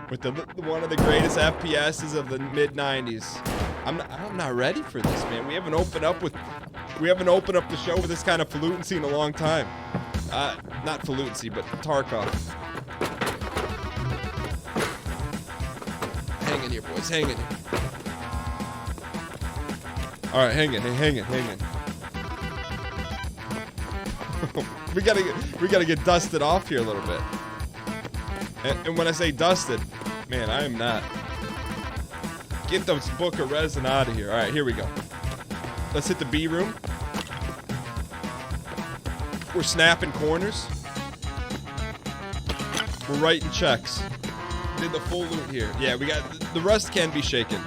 With one of the greatest FPSs of the mid-90s. I'm not ready for this, man. We haven't opened up the show with this kind of falutency in a long time. Not falutency, but Tarkov. Hang in here, boys. Hang in here. All right, hang in. we gotta get dusted off here a little bit. And when I say dusted, man, I am not. Get those book of resin out of here. All right, here we go. Let's hit the B room. We're snapping corners. We're writing checks. Did the full loot here. Yeah, we got the rust can be shaken.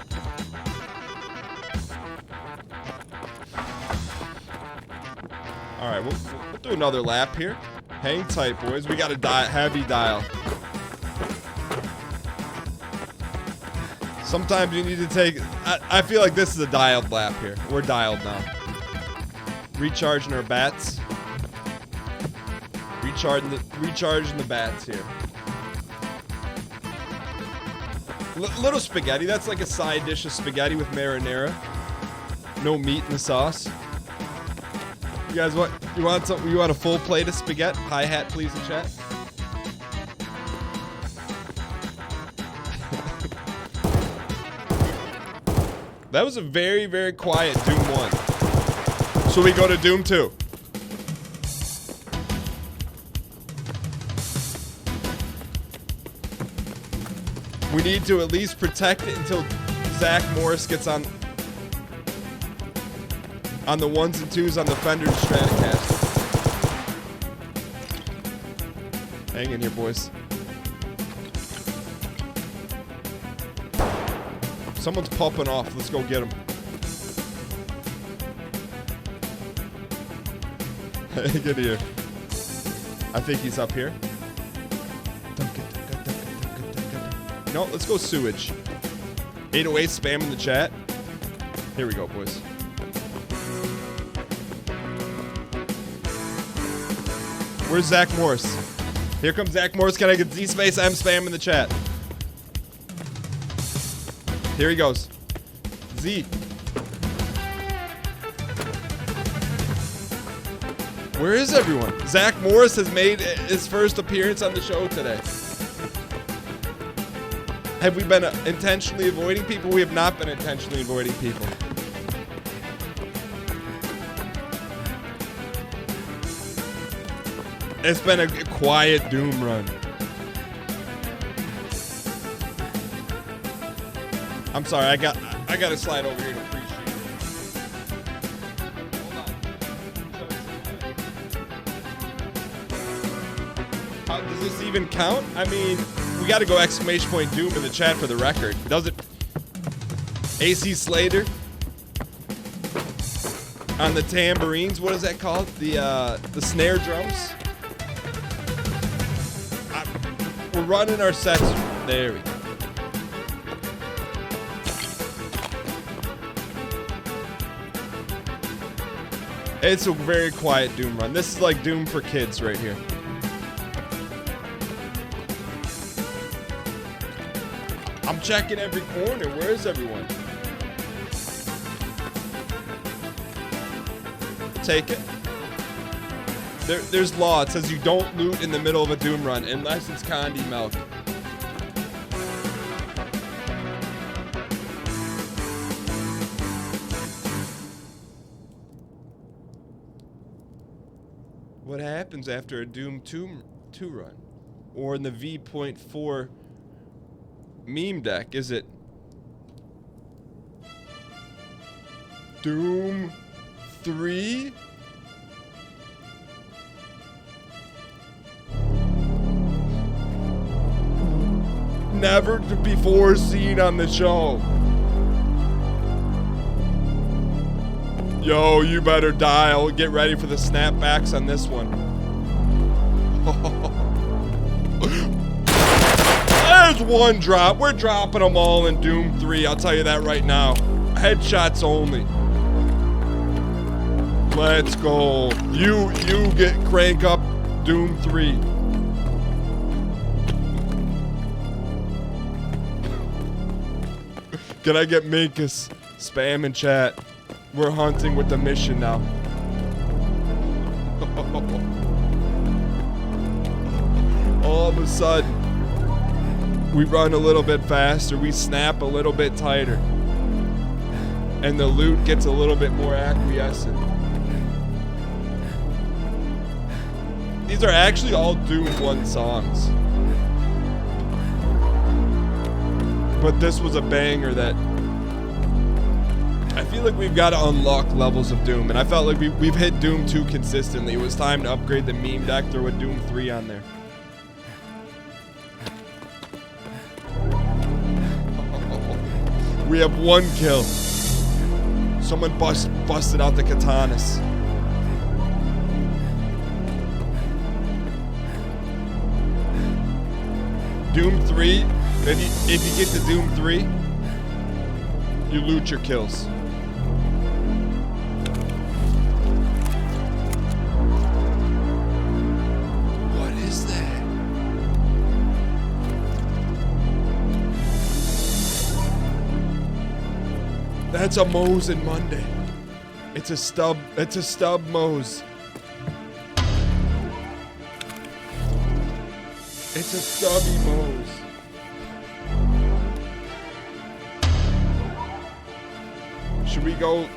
All right, we'll do another lap here. Hang tight, boys. We got a heavy dial. Sometimes you need to take... I feel like this is a dialed lap here. We're dialed now. Recharging our bats. Recharging the bats here. Little spaghetti. That's like a side dish of spaghetti with marinara. No meat in the sauce. You guys want... You want something? You want a full plate of spaghetti? Hi-hat, please, in chat. That was a very, very quiet Doom 1. So we go to Doom 2. We need to at least protect it until Zach Morris gets on the ones and twos on the Fender Stratocaster. Hang in here, boys. Someone's popping off. Let's go get him. Get here. I think he's up here. No, let's go sewage. 808 spamming the chat. Here we go, boys. Where's Zach Morris? Here comes Zach Morris. Can I get Z-Space? I'm spamming the chat. Here he goes. Z. Where is everyone? Zach Morris has made his first appearance on the show today. Have we been intentionally avoiding people? We have not been intentionally avoiding people. It's been a quiet Doom run. I'm sorry, I got to slide over here to appreciate it. Hold on. Does this even count? I mean, we got to go exclamation point Doom in the chat for the record. Does it? AC Slater on the tambourines. What is that called? The snare drums. We're running our sets. There we go. It's a very quiet Doom run. This is like Doom for kids right here. I'm checking every corner. Where's everyone? Take it. There's law. It says you don't loot in the middle of a Doom run unless it's Condi Milk. What happens after a Doom 2 run? Or in the V.4 meme deck? Is it Doom 3? Never before seen on the show. Yo, you better dial. Get ready for the snapbacks on this one. There's one drop. We're dropping them all in Doom 3. I'll tell you that right now. Headshots only. Let's go. You get crank up Doom 3. Can I get Minkus? Spam in chat. We're hunting with the mission now. All of a sudden, we run a little bit faster, we snap a little bit tighter, and the loot gets a little bit more acquiescent. These are actually all Doom 1 songs. But this was a banger that I feel like we've got to unlock levels of Doom, and I felt like we've hit Doom 2 consistently. It was time to upgrade the meme deck, throw a Doom 3 on there. We have 1 kill. Someone busted out the katanas. Doom 3, if you get to Doom 3, you loot your kills. What is that? That's a Mosin Monday. It's a stub Mose. It's a stubby Mose. Should we go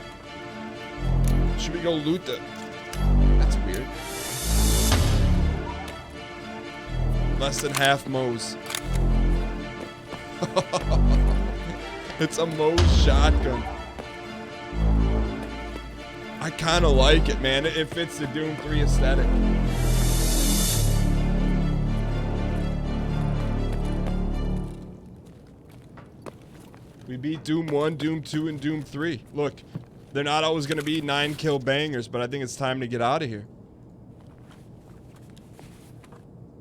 loot the... That's weird. Less than half Mose. It's a Mose shotgun. I kind of like it, man. It fits the Doom 3 aesthetic. We beat Doom 1, Doom 2, and Doom 3. Look, they're not always going to be 9-kill bangers, but I think it's time to get out of here.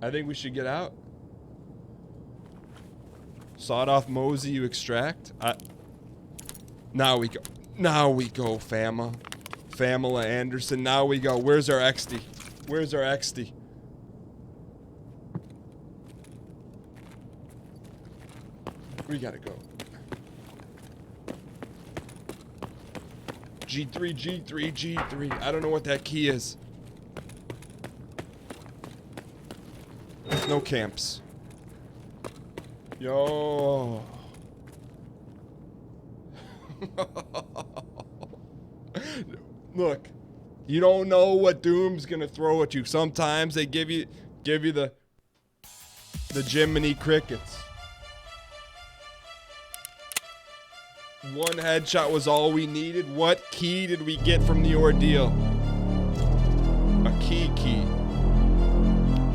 I think we should get out. Sawed off Mosey, you extract. Now we go. Now we go, Fama. Famila Anderson. Now we go. Where's our XD? Where's our XD? We gotta go. G3, G3, G3. I don't know what that key is. No camps. Yo. Look, you don't know what Doom's gonna throw at you. Sometimes they give you the Jiminy Crickets. One headshot was all we needed. What key did we get from the ordeal? A key.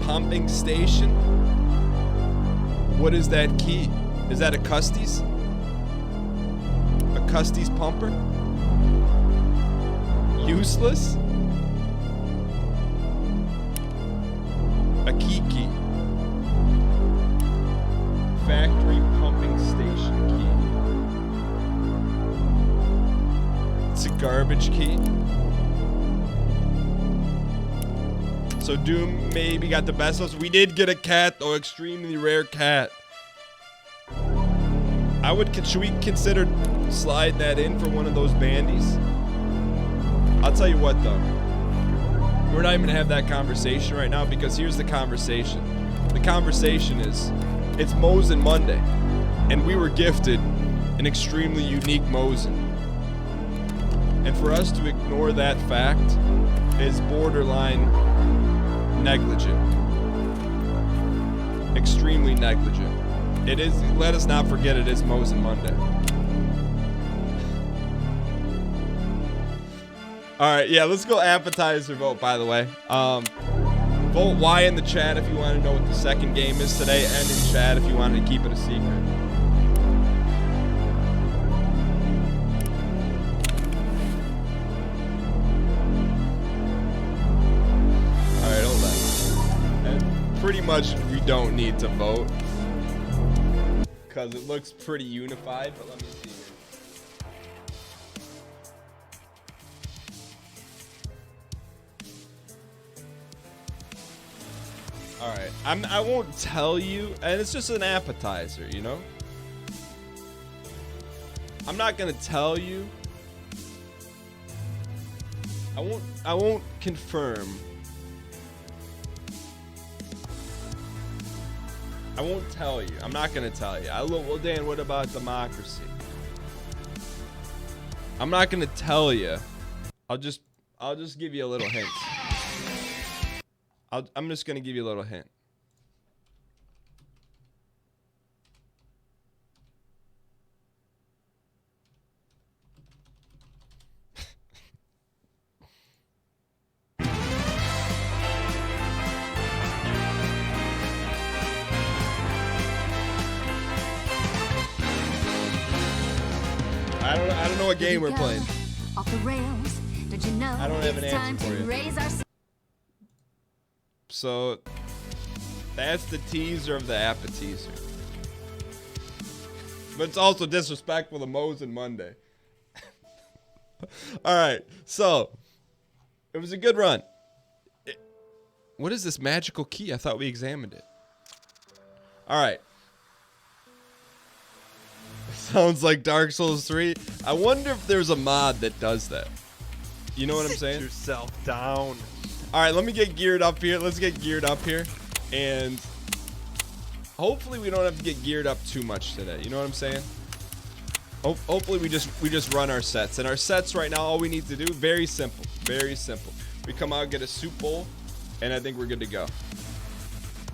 Pumping station? What is that key? Is that a Custies? A Custies pumper? Useless? A key. Factory pumping station key. It's a garbage key. So Doom maybe got the best of us. We did get a cat though, extremely rare cat. Should we consider sliding that in for one of those bandies? I'll tell you what though. We're not even gonna have that conversation right now because here's the conversation. The conversation is, it's Mosin Monday, and we were gifted an extremely unique Mosin. And for us to ignore that fact is borderline negligent. Extremely negligent. It is, let us not forget it is Mosin Monday. Alright, yeah, let's go appetizer vote, by the way. Vote Y in the chat if you want to know what the second game is today, and in chat if you wanted to keep it a secret. Alright, hold on. And pretty much we don't need to vote, because it looks pretty unified, but let me see here. Alright, I won't tell you, and it's just an appetizer, you know? I'm not gonna tell you. I won't confirm. I won't tell you. I'm not gonna tell you. Well, Dan, what about democracy? I'm not gonna tell you. I'll just give you a little hint. I'm just gonna give you a little hint. I don't know what game we're playing. Off the rails. Did you know I don't have an it's time answer for to you. raise our... So that's the teaser of the appetizer. But it's also disrespectful to Mosin Monday. All right, so it was a good run. What is this magical key? I thought we examined it. All right. Sounds like Dark Souls 3. I wonder if there's a mod that does that. You know what I'm saying? Sit yourself down. All right, let me get geared up here. Let's get geared up here. And hopefully we don't have to get geared up too much today. You know what I'm saying? Hopefully we just run our sets. And our sets right now, all we need to do, very simple. Very simple. We come out, get a soup bowl, and I think we're good to go.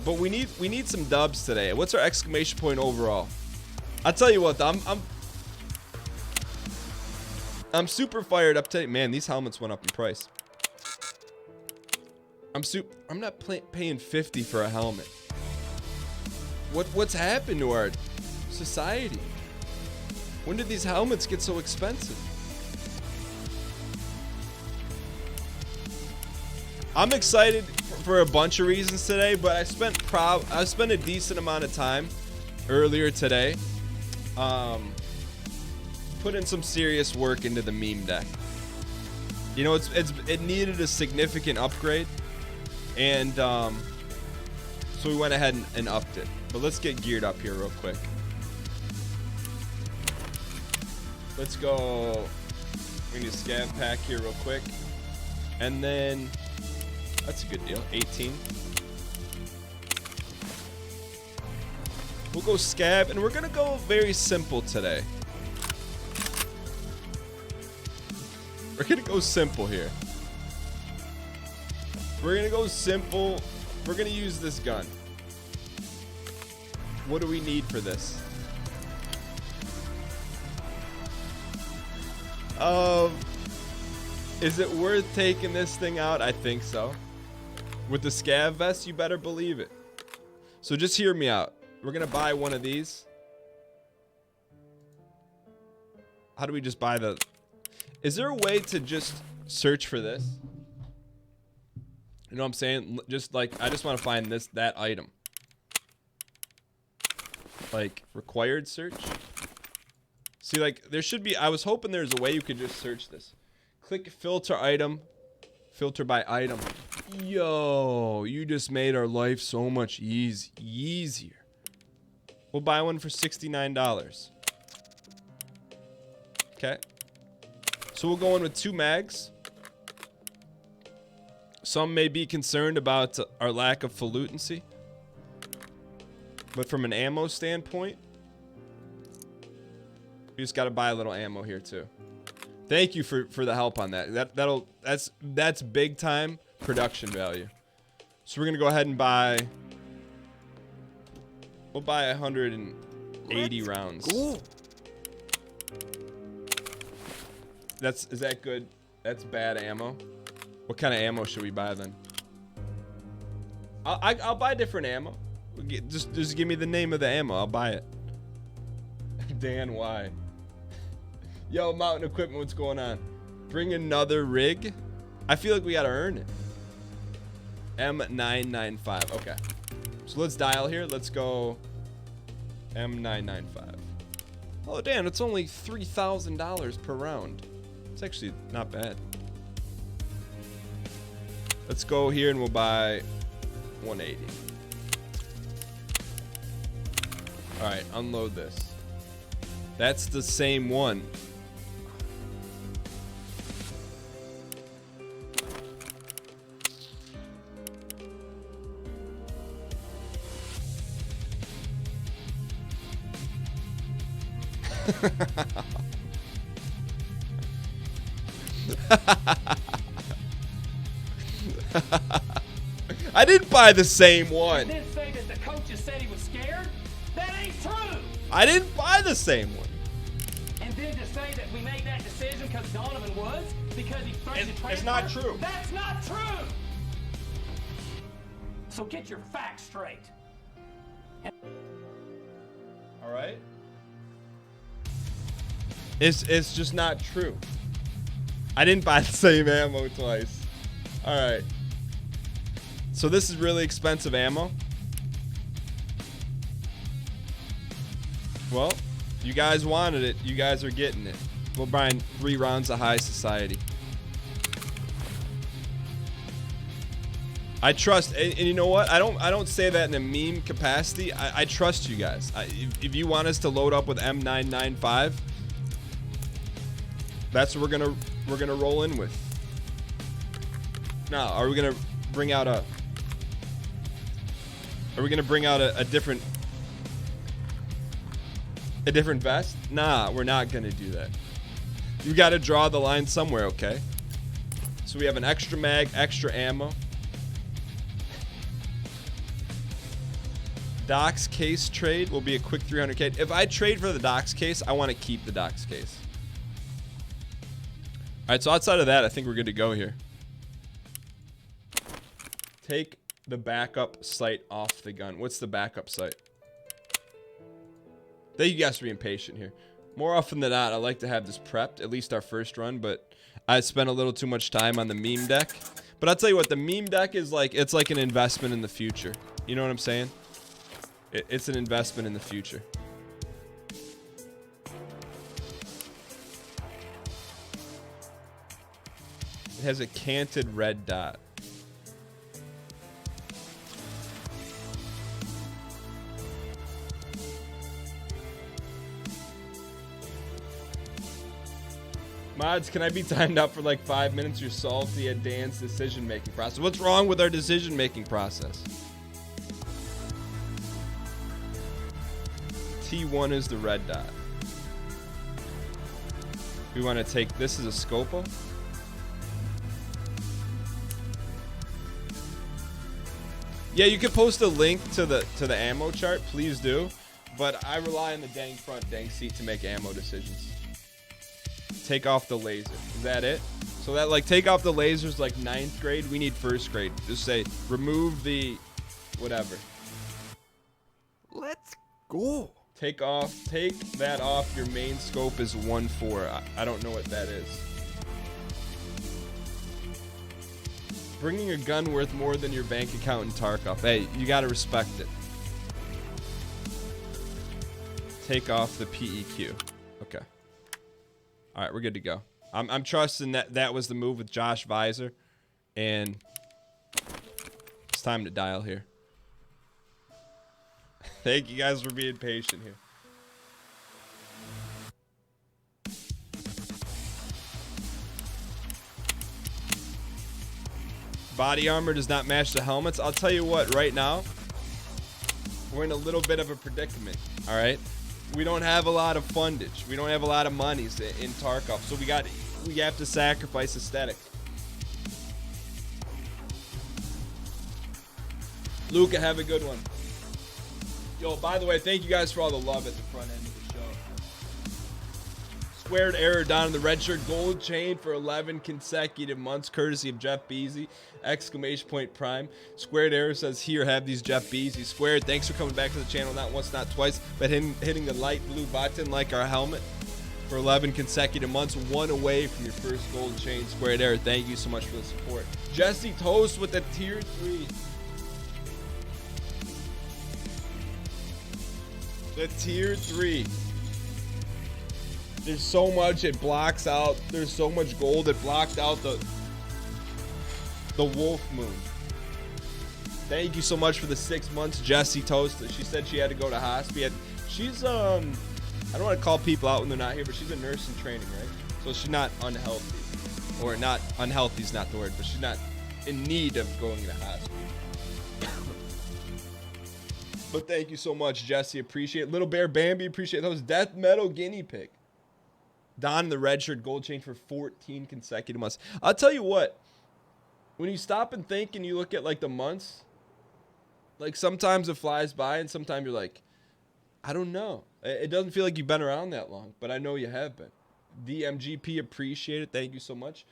But we need some dubs today. What's our exclamation point overall? I'll tell you what, I'm super fired up today. Man, these helmets went up in price. I'm not paying 50 for a helmet. What's happened to our society? When did these helmets get so expensive? I'm excited for a bunch of reasons today, but I spent a decent amount of time earlier today. Put in some serious work into the meme deck. You know, it needed a significant upgrade, and so we went ahead and upped it. But let's get geared up here real quick. Let's go. We need a scav pack here real quick, and then that's a good deal. 18. We'll go scav, and we're gonna go very simple today. We're gonna go simple here. We're gonna go simple. We're gonna use this gun. What do we need for this? Is it worth taking this thing out? I think so. With the scav vest, you better believe it. So just hear me out. We're gonna buy one of these. How do we just buy the... Is there a way to just search for this? You know what I'm saying? Just like, I just want to find that item. Like, required search? See, like, there should be... I was hoping there's a way you could just search this. Click filter item. Filter by item. Yo, you just made our life so much easier. We'll buy one for $69. Okay. So we'll go in with 2 mags. Some may be concerned about our lack of falutency. But from an ammo standpoint, we just got to buy a little ammo here too. Thank you for the help on that. That's big time production value. So we're gonna go ahead and buy. We'll buy 180 rounds. Cool. Is that good? That's bad ammo. What kind of ammo should we buy then? I'll buy different ammo. Just give me the name of the ammo. I'll buy it. Dan, why? Yo, Mountain Equipment, what's going on? Bring another rig. I feel like we gotta earn it. M995. Okay. So let's dial here. Let's go M995. Oh, damn, it's only $3,000 per round. It's actually not bad. Let's go here and we'll buy 180. All right, unload this. That's the same one. I didn't buy the same one. And then say that the coaches said he was scared? That ain't true! I didn't buy the same one. And then to say that we made that decision because Donovan was? Because he threatened to transfer? It's not true. That's not true! So get your facts straight. All right. It's just not true. I didn't buy the same ammo twice. All right. So this is really expensive ammo. Well, you guys wanted it. You guys are getting it. We're buying 3 rounds of high society. I trust, and you know what? I don't say that in a meme capacity. I trust you guys. If you want us to load up with M995, that's what we're gonna roll in with. Now, are we gonna bring out a? Are we gonna bring out a different vest? Nah, we're not gonna do that. You got to draw the line somewhere, okay? So we have an extra mag, extra ammo. Doc's case trade will be a quick 300k. If I trade for the Doc's case, I want to keep the Doc's case. All right, so outside of that, I think we're good to go here. Take the backup sight off the gun. What's the backup sight? Thank you guys for being patient here. More often than not, I like to have this prepped, at least our first run, but I spent a little too much time on the meme deck. But I'll tell you what, the meme deck is like, it's like an investment in the future. You know what I'm saying? It's an investment in the future. It has a canted red dot. Mods, can I be timed out for like 5 minutes? You're salty at Dan's decision-making process. What's wrong with our decision-making process? T1 is the red dot. We want to take this as a scopo. Yeah, you can post a link to the ammo chart, please do. But I rely on the dang front, dang seat to make ammo decisions. Take off the laser. Is that it? So that like take off the lasers like 9th grade. We need 1st grade. Just say remove the whatever. Let's go. Take that off. Your main scope is 1.4. I don't know what that is. Bringing a gun worth more than your bank account in Tarkov. Hey, you gotta respect it. Take off the PEQ. Okay. All right, we're good to go. I'm trusting that was the move with Josh Visor, and it's time to dial here. Thank you guys for being patient here. Body armor does not match the helmets. I'll tell you what, right now, we're in a little bit of a predicament, all right? We don't have a lot of fundage. We don't have a lot of monies in Tarkov, so we have to sacrifice aesthetic. Luca, have a good one. Yo, by the way, thank you guys for all the love at the front end of the show. Squared error down in the red shirt. Gold chain for 11 consecutive months, courtesy of Jeff Beasy. Exclamation point prime. Squared error says, here, have these Jeff Beasy. Squared, thanks for coming back to the channel, not once, not twice, but hitting the light blue button like our helmet for 11 consecutive months. 1 away from your first gold chain. Squared error, thank you so much for the support. Jesse Toast with the tier 3. The tier 3. There's so much it blocks out. There's so much gold it blocked out the wolf moon. Thank you so much for the 6 months, Jessie Toast. She said she had to go to hospital. She's I I don't want to call people out when they're not here, but she's a nurse in training, right? So she's not unhealthy. Or not unhealthy is not the word, but she's not in need of going to the hospital. But thank you so much, Jesse. Appreciate it. Little Bear Bambi, appreciate those. Death Metal Guinea Pig. Don the red shirt gold chain for 14 consecutive months. I'll tell you what. When you stop and think and you look at like the months, like sometimes it flies by and sometimes you're like, I don't know. It doesn't feel like you've been around that long, but I know you have been. DMGP, appreciate it. Thank you so much.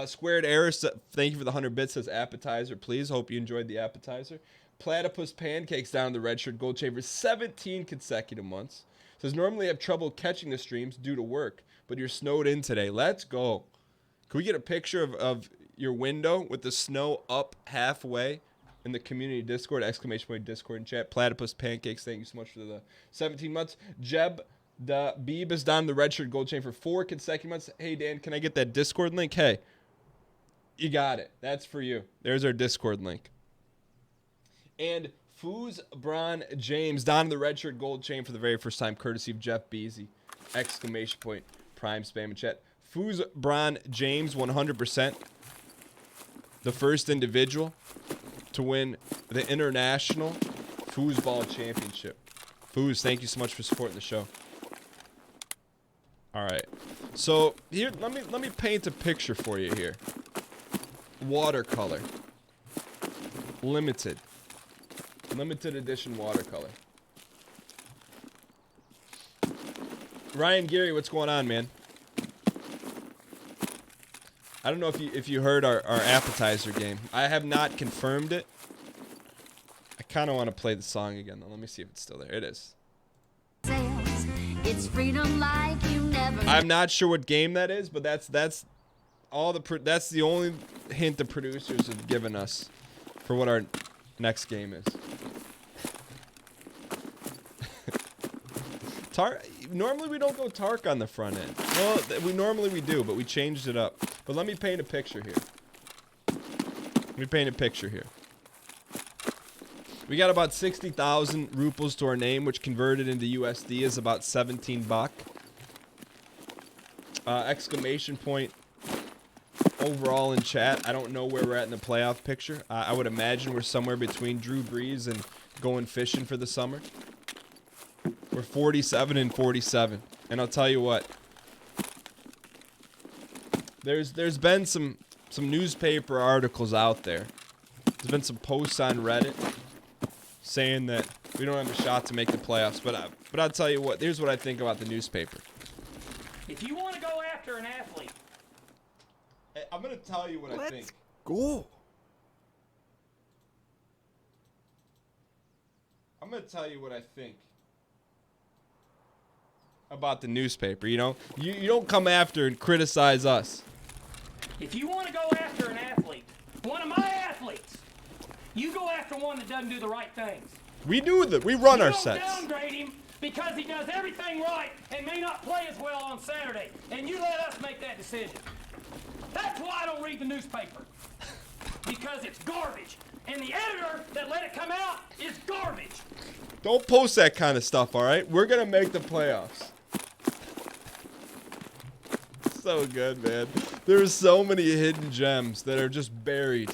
Squared Eris, thank you for the 100 bits. Says appetizer, please. Hope you enjoyed the appetizer. Platypus Pancakes down the red shirt gold chain for 17 consecutive months. Says normally I have trouble catching the streams due to work, but you're snowed in today. Let's go. Can we get a picture of your window with the snow up halfway in the community Discord? Exclamation point Discord in chat. Platypus Pancakes, thank you so much for the 17 months. Jeb the Beeb is down the red shirt gold chain for 4 consecutive months. Hey Dan, can I get that Discord link? Hey, you got it. That's for you. There's our Discord link. And Foos Bron James down the red shirt gold chain for the very first time, courtesy of Jeff Beasy. Exclamation point prime spam in chat. Foos Bron James 100%. The first individual to win the International Foosball Championship. Foos, thank you so much for supporting the show. All right, so here, let me paint a picture for you here. Watercolor, limited edition watercolor. Ryan Gary, what's going on, man? I don't know if you heard our appetizer game. I have not confirmed it. I kind of want to play the song again, though. Let me see if it's still there. It is. It's freedom like you never. I'm not sure what game that is, but that's all that's the only hint the producers have given us for what our next game is. Normally we don't go Tark on the front end. Well, normally we do, but we changed it up. But let me paint a picture here. We got about 60,000 rubles to our name, which converted into USD is about 17 buck. Exclamation point overall in chat. I don't know where we're at in the playoff picture. I would imagine we're somewhere between Drew Brees and going fishing for the summer. We're 47 and 47. And I'll tell you what. There's been some newspaper articles out there. There's been some posts on Reddit saying that we don't have a shot to make the playoffs. But I'll tell you what. Here's what I think about the newspaper. If you want to go after an athlete, I'm going to tell you what I think. Let's go. I'm going to tell you what I think about the newspaper, you know? You don't come after and criticize us. if you want to go after an athlete, one of my athletes, you go after one that doesn't do the right things. We run You our don't sets. downgrade him because he does everything right and may not play as well on Saturday, and you let us make that decision. That's why I don't read the newspaper, because it's garbage, and the editor that let it come out is garbage. Don't post that kind of stuff, all right? We're going to make the playoffs. So good, man. There's so many hidden gems that are just buried.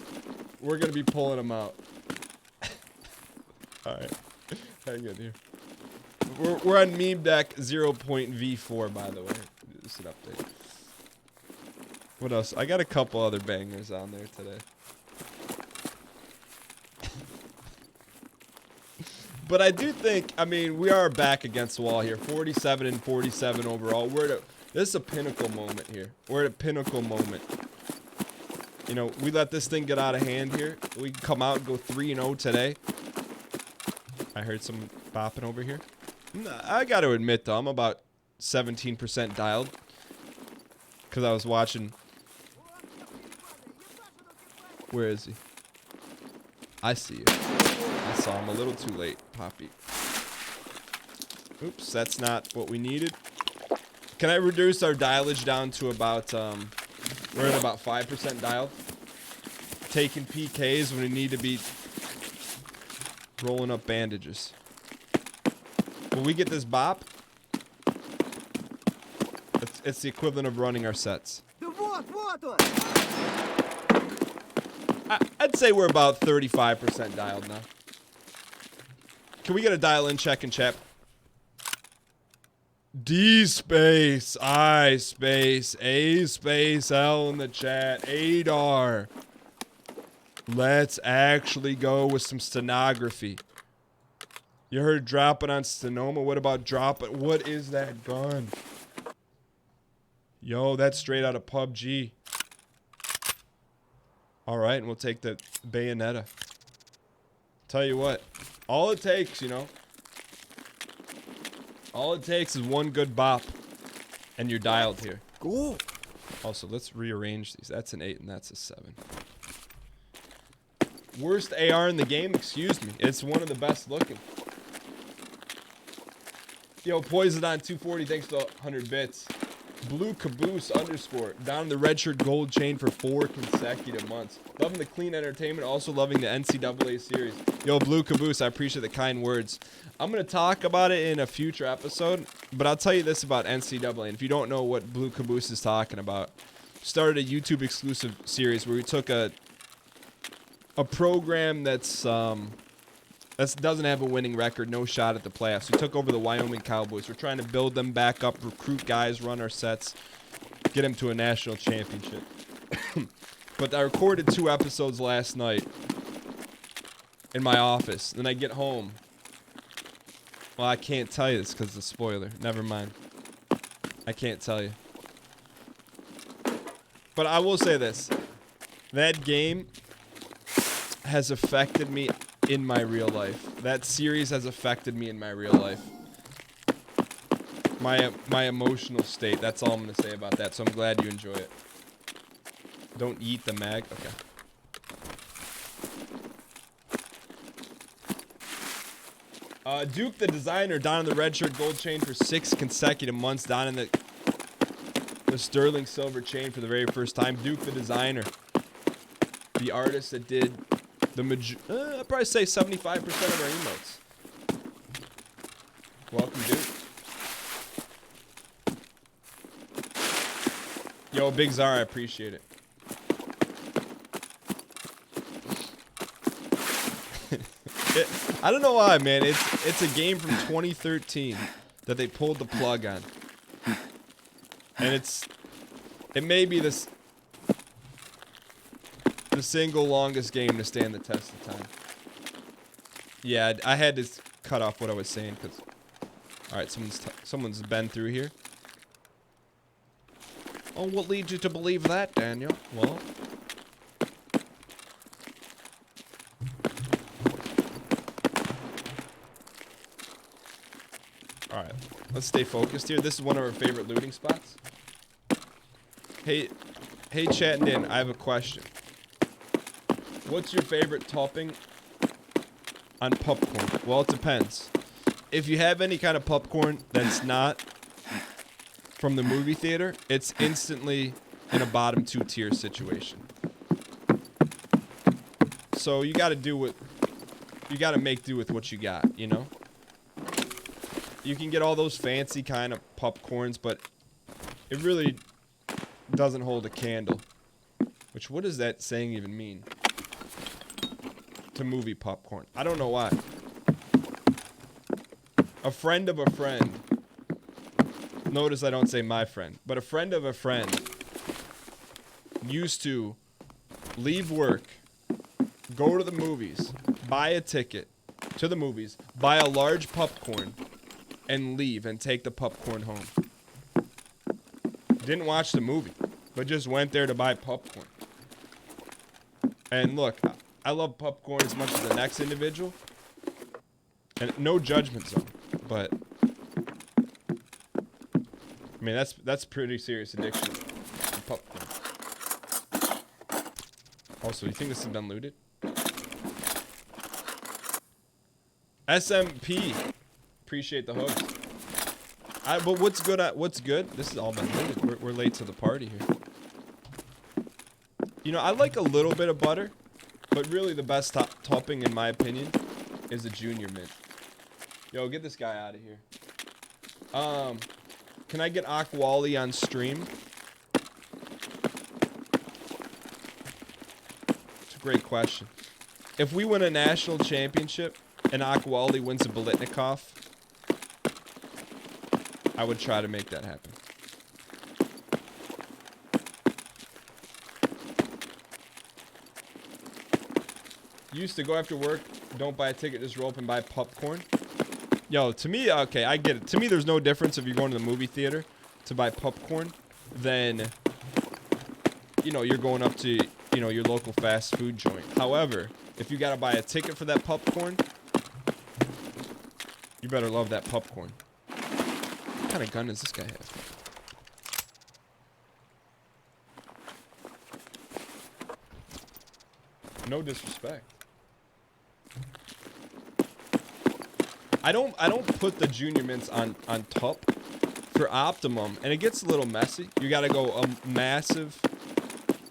We're going to be pulling them out. All right. Hang in here. We're on meme deck 0.v4, by the way. Just an update. What else? I got a couple other bangers on there today. But I do think, I mean, we are back against the wall here. 47 and 47 overall. This is a pinnacle moment here. We're at a pinnacle moment. You know, we let this thing get out of hand here. We can come out and go 3-0 today. I heard someone bopping over here. I got to admit, though, I'm about 17% dialed. Because I was watching. Where is he? I see you. I saw him a little too late, Poppy. Oops, that's not what we needed. Can I reduce our dialage down to about, we're at about 5% dialed. Taking PKs when we need to be rolling up bandages. Will we get this bop? It's the equivalent of running our sets. I'd say we're about 35% dialed now. Can we get a dial-in check in chat? D space, I space, A space, L in the chat. Adar. Let's actually go with some stenography. You heard dropping on Stenoma. What about dropping? What is that gun? Yo, that's straight out of PUBG. All right, and we'll take the Bayonetta. Tell you what, all it takes, you know, all it takes is one good bop, and you're dialed here. Cool. Also, let's rearrange these. That's an 8 and that's a 7. Worst AR in the game? Excuse me. It's one of the best looking. Yo, Poison on 240. Thanks for 100 bits. Blue Caboose underscore. Down in the red shirt gold chain for 4 consecutive months. Loving the clean entertainment. Also loving the NCAA series. Yo, Blue Caboose. I appreciate the kind words. I'm going to talk about it in a future episode. But I'll tell you this about NCAA. And if you don't know what Blue Caboose is talking about. Started a YouTube exclusive series where we took a program that's doesn't have a winning record, no shot at the playoffs. We took over the Wyoming Cowboys. We're trying to build them back up, recruit guys, run our sets, get them to a national championship. But I recorded 2 episodes last night in my office. Then I get home. Well, I can't tell you this because it's a spoiler. Never mind. I can't tell you. But I will say this. That game has affected me in my real life. That series has affected me in my real life. My emotional state. That's all I'm going to say about that. So I'm glad you enjoy it. Don't eat the mag. Okay. Duke the designer down in the red shirt gold chain for 6 consecutive months. Down in the sterling silver chain for the very first time. Duke the designer. The artist that did I'd probably say 75% of our emotes. Welcome, Duke. Yo, Big Czar, I appreciate it. I don't know why, man. It's a game from 2013 that they pulled the plug on. And it may be the single longest game to stand the test of time. Yeah, I had to cut off what I was saying because, all right, someone's been through here. Oh, what leads you to believe that, Daniel? Well, all right, let's stay focused here. This is one of our favorite looting spots. Hey, chatting in, I have a question. What's your favorite topping on popcorn? Well, it depends. If you have any kind of popcorn that's not from the movie theater, it's instantly in a bottom 2 tier situation. So you got to make do with what you got, you know? You can get all those fancy kind of popcorns, but it really doesn't hold a candle. Which, what does that saying even mean? To movie popcorn. I don't know why. A friend of a friend. Notice I don't say my friend. But a friend of a friend used to leave work, go to the movies, buy a ticket to the movies, buy a large popcorn, and leave and take the popcorn home. Didn't watch the movie, but just went there to buy popcorn. And look, I love popcorn as much as the next individual. And no judgment zone, but I mean that's pretty serious addiction to popcorn. Also, you think this has been looted? SMP, appreciate the hooks. But what's good? What's good? This has all been looted. We're late to the party here. You know, I like a little bit of butter. But really, the best topping, in my opinion, is a junior mint. Yo, get this guy out of here. Can I get Akwali on stream? It's a great question. If we win a national championship and Akwali wins a Bolitnikov, I would try to make that happen. You used to go after work, don't buy a ticket, just roll up and buy popcorn. Yo, to me, okay, I get it. To me, there's no difference if you're going to the movie theater to buy popcorn than, you know, you're going up to, you know, your local fast food joint. However, if you got to buy a ticket for that popcorn, you better love that popcorn. What kind of gun does this guy have? No disrespect. I don't put the junior mints on top for optimum, and it gets a little messy. You gotta go a massive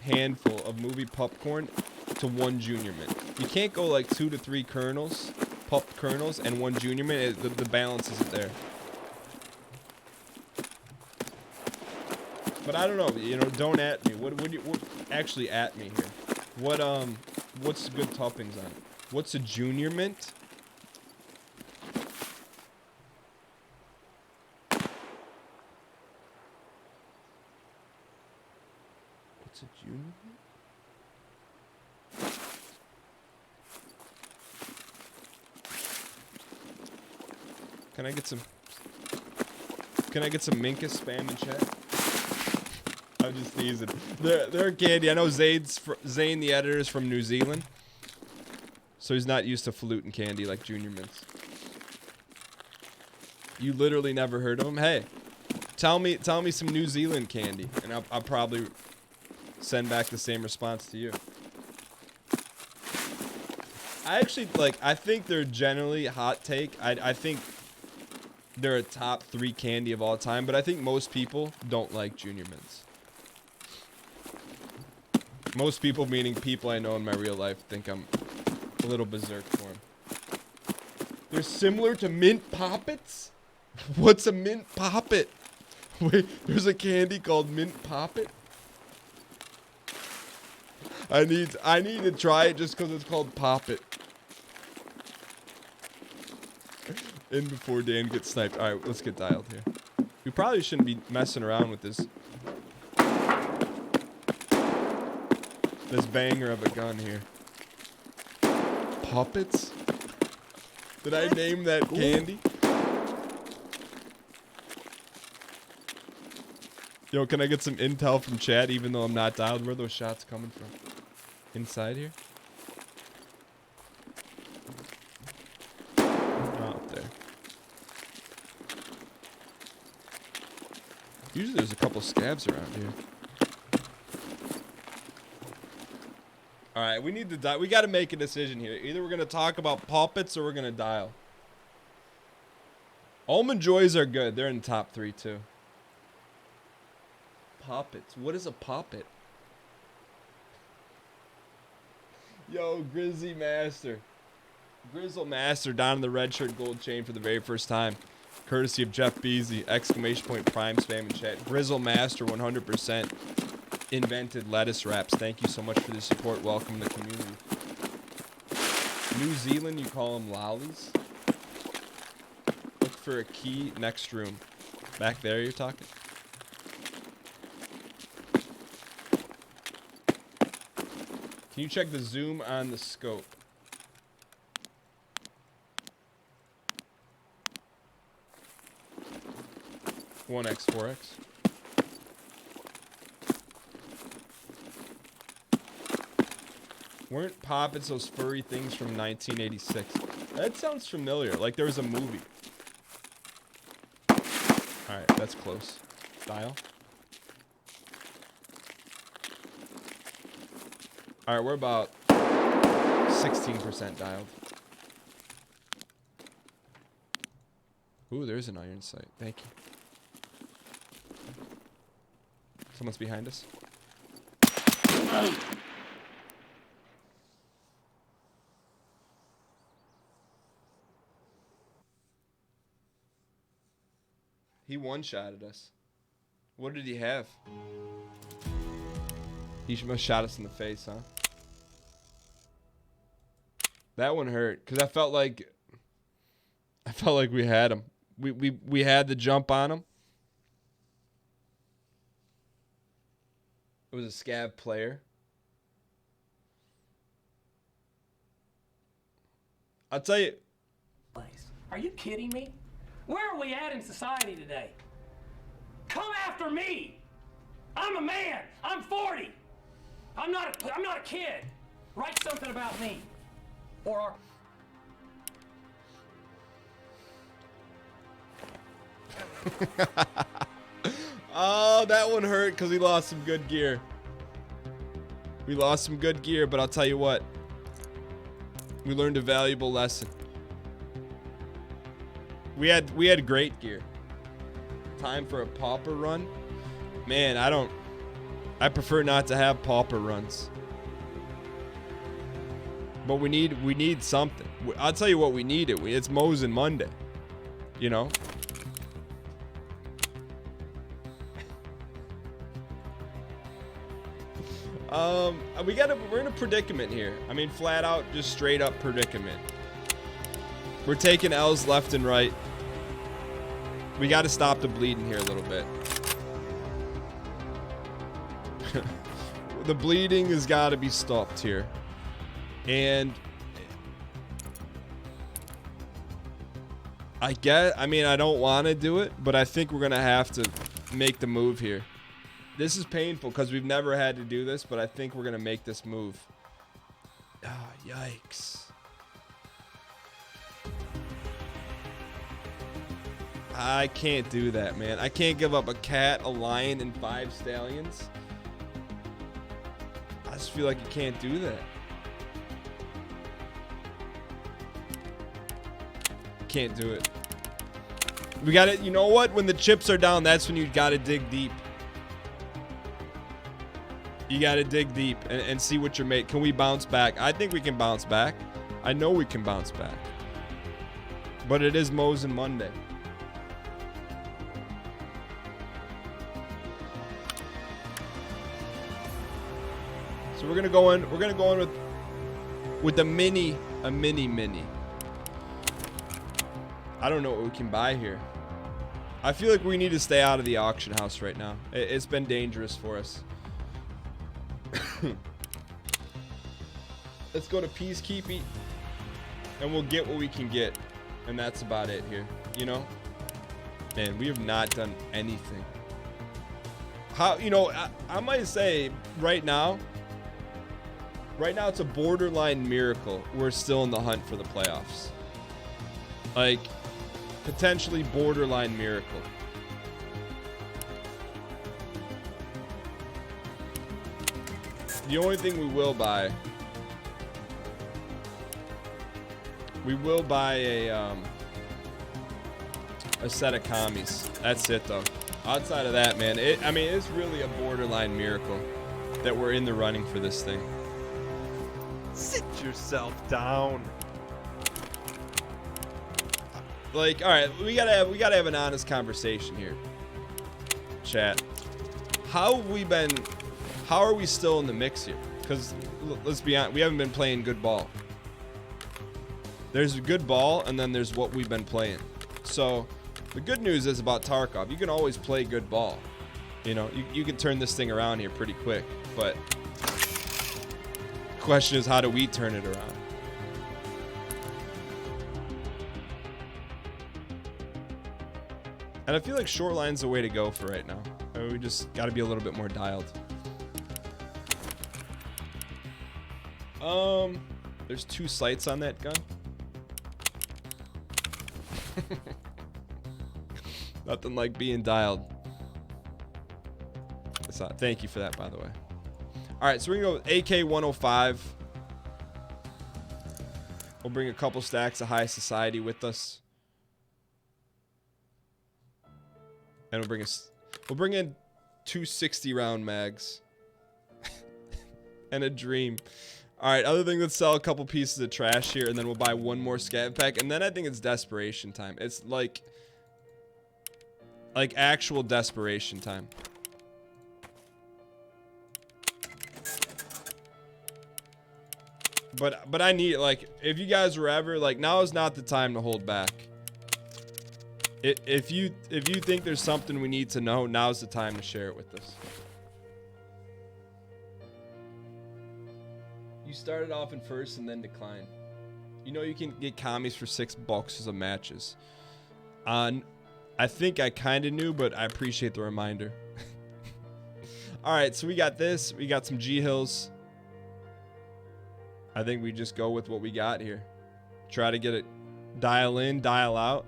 handful of movie popcorn to one junior mint. You can't go like 2 to 3 kernels, popped kernels, and one junior mint. The balance isn't there. But I don't know, you know, don't at me. What actually at me here? What's good toppings on it? What's a junior mint? What's a junior mint? Can I get some Minkus spam in chat? I'm just teasing. They're candy. I know Zane, the editor, is from New Zealand, so he's not used to falutin candy like junior mints. You literally never heard of them? Hey, tell me some New Zealand candy, and I'll probably send back the same response to you. I think they're generally hot take. I think they're a top 3 candy of all time, but I think most people don't like junior mints. Most people, meaning people I know in my real life, think I'm a little berserk for them. They're similar to mint poppets? What's a mint poppet? Wait, there's a candy called mint poppet? I need to try it just because it's called poppet. In before Dan gets sniped. Alright, let's get dialed here. We probably shouldn't be messing around with this banger of a gun here. Puppets? Did I name that candy? Yo, can I get some intel from chat even though I'm not dialed? Where are those shots coming from? Inside here? Oh, up there. Usually there's a couple scabs around here. Alright, we need to dial. We gotta make a decision here. Either we're gonna talk about puppets or we're gonna dial. Almond Joys are good. They're in top 3 too. Poppets. What is a poppet? Yo, Grizzly Master. Grizzle Master down in the red shirt gold chain for the very first time. Courtesy of Jeff Beasley. Exclamation point prime spam in chat. Grizzle Master 100%. Invented lettuce wraps. Thank you so much for the support. Welcome to the community. New Zealand, you call them lollies. Look for a key next room. Back there you're talking? Can you check the zoom on the scope? One X, 4X. Weren't Poppets those furry things from 1986? That sounds familiar. Like there was a movie. Alright, that's close. Dial. Alright, we're about 16% dialed. Ooh, there's an iron sight. Thank you. Someone's behind us. He one-shotted us. What did he have? He must have shot us in the face, huh? That one hurt because I felt like we had him. We had the jump on him. It was a Scav player. I'll tell you. Are you kidding me? Where are we at in society today? Come after me. I'm a man. I'm 40. I'm not a kid. Write something about me. Or our... Oh, that one hurt because we lost some good gear. We lost some good gear, but I'll tell you what. We learned a valuable lesson. We had great gear. Time for a pauper run? Man, I prefer not to have pauper runs. But we need something. I'll tell you what we need it. It's Mosin Monday. You know? We're in a predicament here. I mean, flat out, just straight up predicament. We're taking L's left and right. We got to stop the bleeding here a little bit. The bleeding has got to be stopped here. And I don't want to do it, but I think we're going to have to make the move here. This is painful because we've never had to do this, but I think we're going to make this move. Ah, yikes. I can't do that, man. I can't give up a cat, a lion, and 5 stallions. I just feel like you can't do that. Can't do it. We got it. You know what? When the chips are down, that's when you got to dig deep. You got to dig deep and see what you're making. Can we bounce back? I think we can bounce back. I know we can bounce back. But it is Mosin Monday. So we're gonna go in. We're gonna go in with a mini. I don't know what we can buy here. I feel like we need to stay out of the auction house right now. It's been dangerous for us. Let's go to peacekeeping, and we'll get what we can get, and that's about it here. You know, man, we have not done anything. I might say right now it's a borderline miracle we're still in the hunt for the playoffs. Like, potentially borderline miracle. The only thing we will buy a set of commies. That's it, though. Outside of that, man, it's really a borderline miracle that we're in the running for this thing. Sit yourself down. Like, all right, we gotta have an honest conversation here, chat. How are we still in the mix here? Because let's be honest, we haven't been playing good ball. There's a good ball, and then there's what we've been playing. So the good news is about Tarkov, you can always play good ball. You know, you can turn this thing around here pretty quick. But the question is, how do we turn it around? And I feel like Shoreline's the way to go for right now. I mean, we just got to be a little bit more dialed. There's 2 sights on that gun. Nothing like being dialed. That's not, thank you for that, by the way. All right, so we're gonna go with AK-105. We'll bring a couple stacks of high society with us. And we'll bring in 2 60-round mags. And a dream. All right, other thing, let's sell a couple pieces of trash here, and then we'll buy 1 more scav pack, and then I think it's desperation time. It's like, Like actual desperation time. But I need, like, if you guys were ever, like, now is not the time to hold back. If you think there's something we need to know, now's the time to share it with us. You started off in first and then declined. You know you can get commies for $6 as a matches. I think I kind of knew, but I appreciate the reminder. All right, so we got this. We got some G-Hills. I think we just go with what we got here. Try to get it dial in, dial out.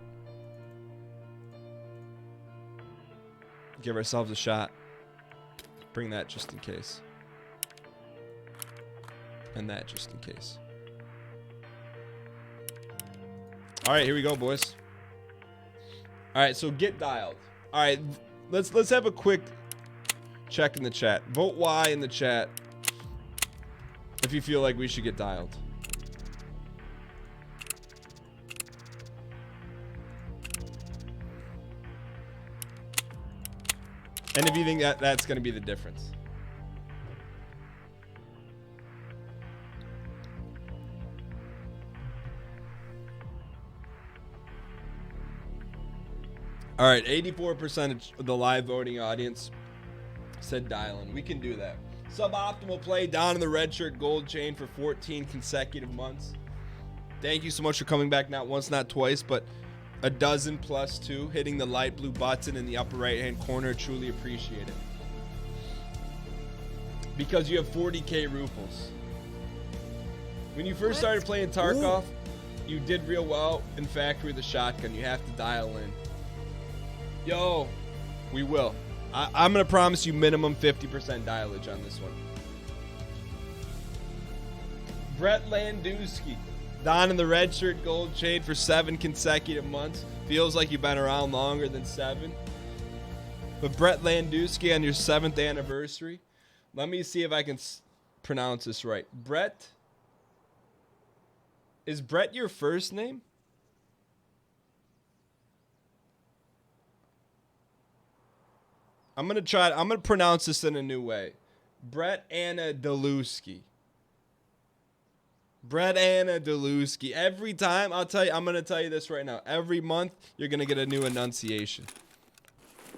Give ourselves a shot. Bring that just in case. And that just in case. All right, here we go, boys. All right, so get dialed. All right, let's have a quick check in the chat. Vote Y in the chat if you feel like we should get dialed. And if you think that that's going to be the difference. All right, 84% of the live voting audience said dialing. We can do that. Suboptimal play down in the red shirt gold chain for 14 consecutive months. Thank you so much for coming back, not once, not twice, but a dozen plus two, hitting the light blue button in the upper right hand corner. Truly appreciate it. Because you have 40k Rufles. When you first started playing Tarkov, you did real well in factory with the shotgun. You have to dial in. Yo, we will. I'm going to promise you minimum 50% dialage on this one. Brett Landowski. Don in the red shirt gold chain for 7 consecutive months. Feels like you've been around longer than 7. But Brett Landowski on your 7th anniversary. Let me see if I can pronounce this right. Brett. Is Brett your first name? I'm going to pronounce this in a new way. Brett Anna Deluski. Brett Anna Deluski. Every time, I'm going to tell you this right now. Every month, you're going to get a new enunciation.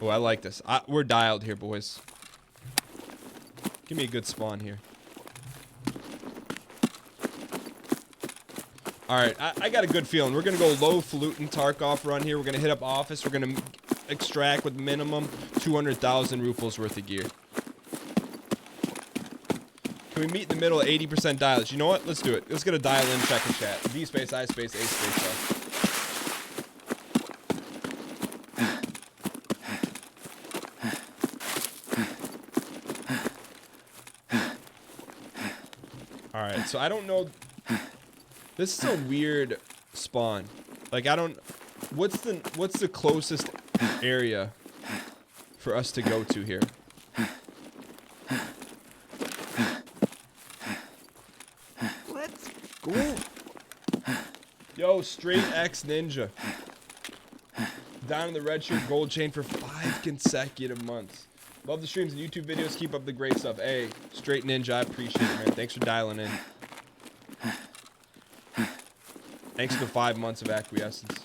Oh, I like this. We're dialed here, boys. Give me a good spawn here. All right, I got a good feeling. We're going to go low falutin Tarkov run here. We're going to hit up office. We're going to extract with minimum 200,000 Rufles worth of gear. Can we meet in the middle at 80% dialage? You know what? Let's do it. Let's get a dial in check and chat. D space, I space, A space, All right, so I don't know. This is a weird spawn. Like I don't. What's the closest area for us to go to here? Let's go. Yo, straight X Ninja. Down in the red shirt gold chain for 5 consecutive months. Love the streams and YouTube videos. Keep up the great stuff. Hey, straight Ninja, I appreciate it, man. Thanks for dialing in. Thanks for the 5 months of acquiescence.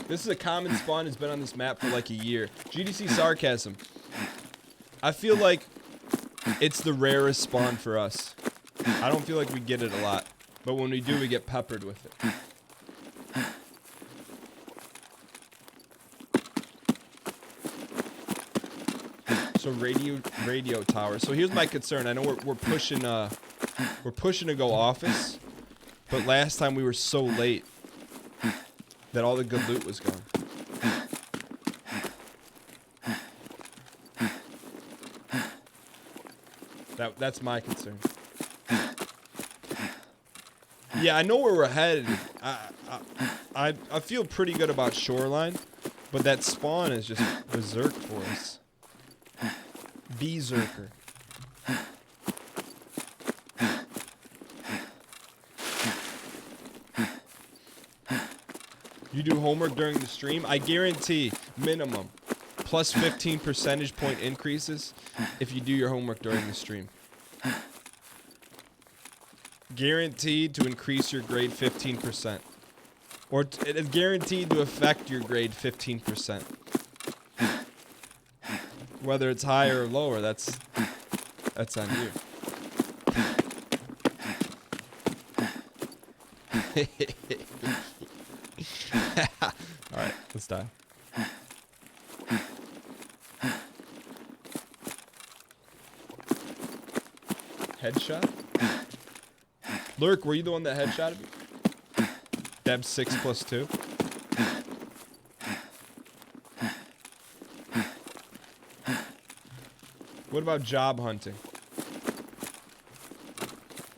This is a common spawn. It's been on this map for like a year. GDC Sarcasm. I feel like it's the rarest spawn for us. I don't feel like we get it a lot. But when we do, we get peppered with it. So radio tower. So here's my concern. I know we're pushing to go office, but last time we were so late that all the good loot was gone. That's my concern. Yeah, I know where we're headed. I feel pretty good about shoreline, but that spawn is just berserk for us. Berserker. You do homework during the stream, I guarantee minimum plus 15 percentage point increases if you do your homework during the stream. Guaranteed to increase your grade 15%. Or it is guaranteed to affect your grade 15%. Whether it's higher or lower, that's on you. Alright, let's die. Headshot? Lurk, were you the one that headshotted me? Deb 6+2. What about job hunting?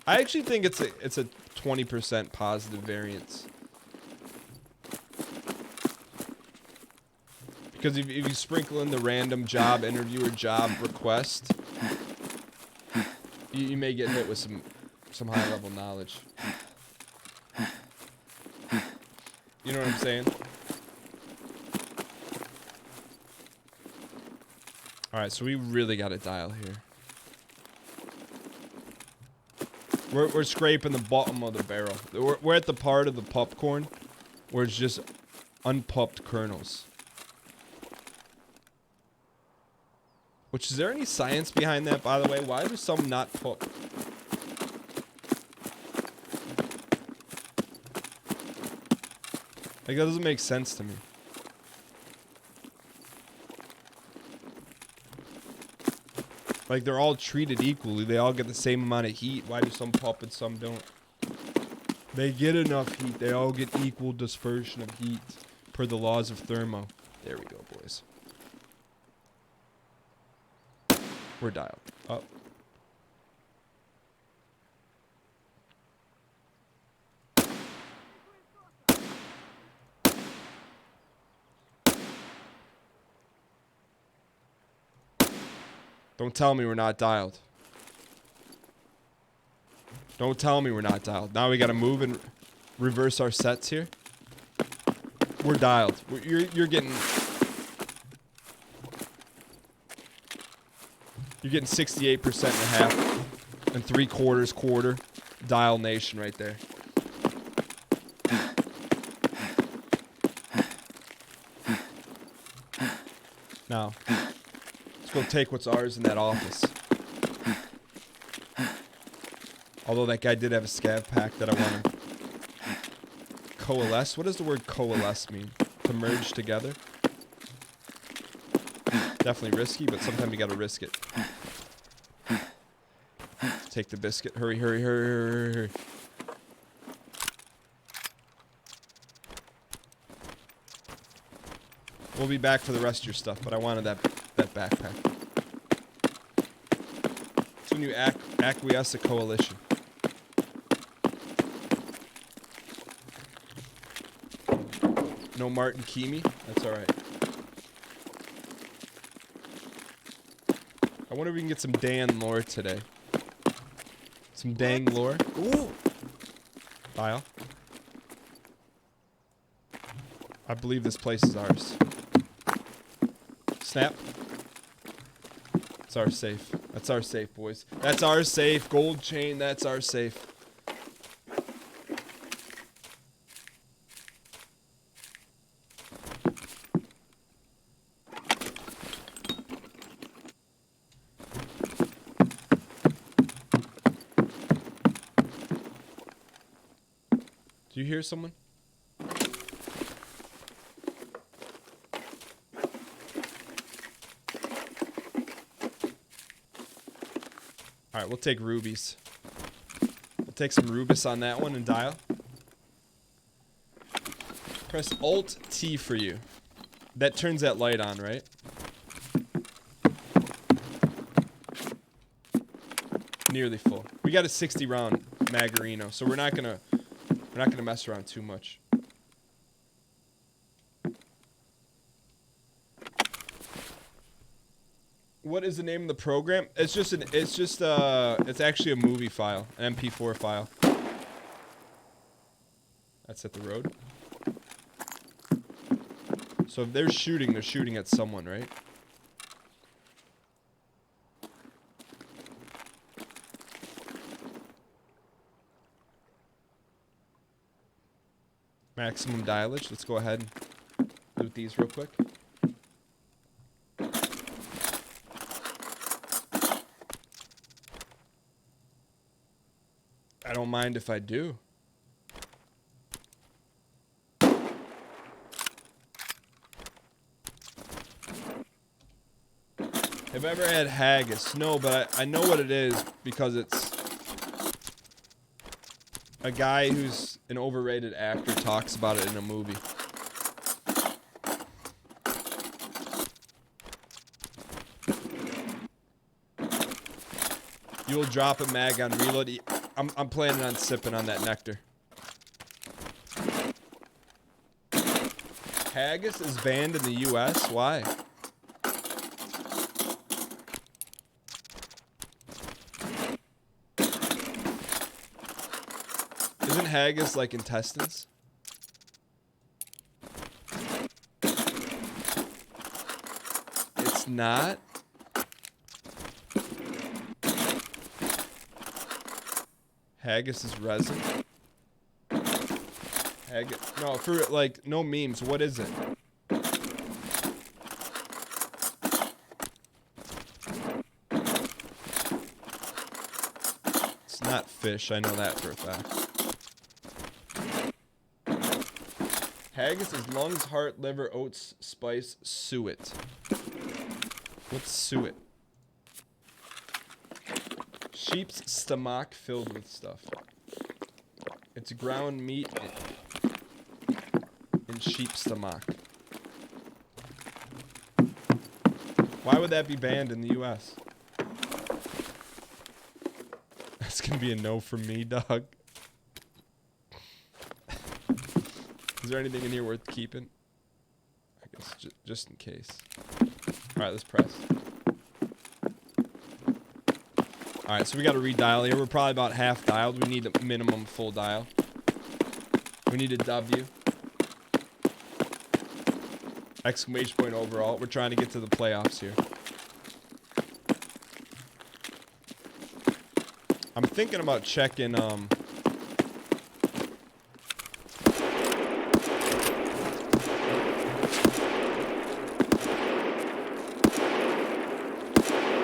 I actually think it's a 20% positive variance. Because if you sprinkle in the random job interview or job request, you may get hit with some high level knowledge. You know what I'm saying? Alright, so we really got to dial here. We're scraping the bottom of the barrel. We're at the part of the popcorn where it's just unpopped kernels. Which, is there any science behind that, by the way? Why are some not popped? Like, that doesn't make sense to me. Like, they're all treated equally. They all get the same amount of heat. Why do some pop and some don't? They get enough heat. They all get equal dispersion of heat per the laws of thermo. There we go, boys. We're dialed up. Don't tell me we're not dialed. Don't tell me we're not dialed. Now we gotta move and reverse our sets here. We're dialed. You're getting 68% and a half and 3/4 quarter dial nation right there. Now, let's go take what's ours in that office. Although that guy did have a scav pack that I want to coalesce. What does the word coalesce mean? To merge together? Definitely risky, but sometimes you gotta risk it. Take the biscuit. Hurry, hurry, hurry, hurry, hurry. We'll be back for the rest of your stuff, but I wanted that backpack. It's when you acquiesce a coalition. No Martin Keamy? That's alright. I wonder if we can get some Dan lore today. Some dang lore. Ooh. Dial. I believe this place is ours. Snap. It's our safe. That's our safe, boys. That's our safe. Gold chain, that's our safe. Do you hear someone? Alright, we'll take rubies. We'll take some rubis on that one and dial. Press Alt-T for you. That turns that light on, right? Nearly full. We got a 60 round Magarino, so we're not gonna mess around too much. What is the name of the program? It's actually a movie file, an MP4 file. That's at the road. So if they're shooting at someone, right? Maximum dialage. Let's go ahead and loot these real quick. I don't mind if I do. Have I ever had haggis? No, but I know what it is because it's a guy who's an overrated actor talks about it in a movie. You'll drop a mag on reload. I'm planning on sipping on that nectar. Haggis is banned in the US. Why? Isn't haggis like intestines? It's not? Haggis is resin? Haggis. No, for like, no memes. What is it? It's not fish. I know that for a fact. Haggis is lungs, heart, liver, oats, spice, suet. What's suet? Sheep's stomach filled with stuff. It's ground meat in sheep's stomach. Why would that be banned in the US? That's gonna be a no from me, dog. Is there anything in here worth keeping? I guess just in case. Alright, let's press. Alright, so we gotta redial here. We're probably about half dialed. We need a minimum full dial. We need a W. Exclamation point overall. We're trying to get to the playoffs here. I'm thinking about checking,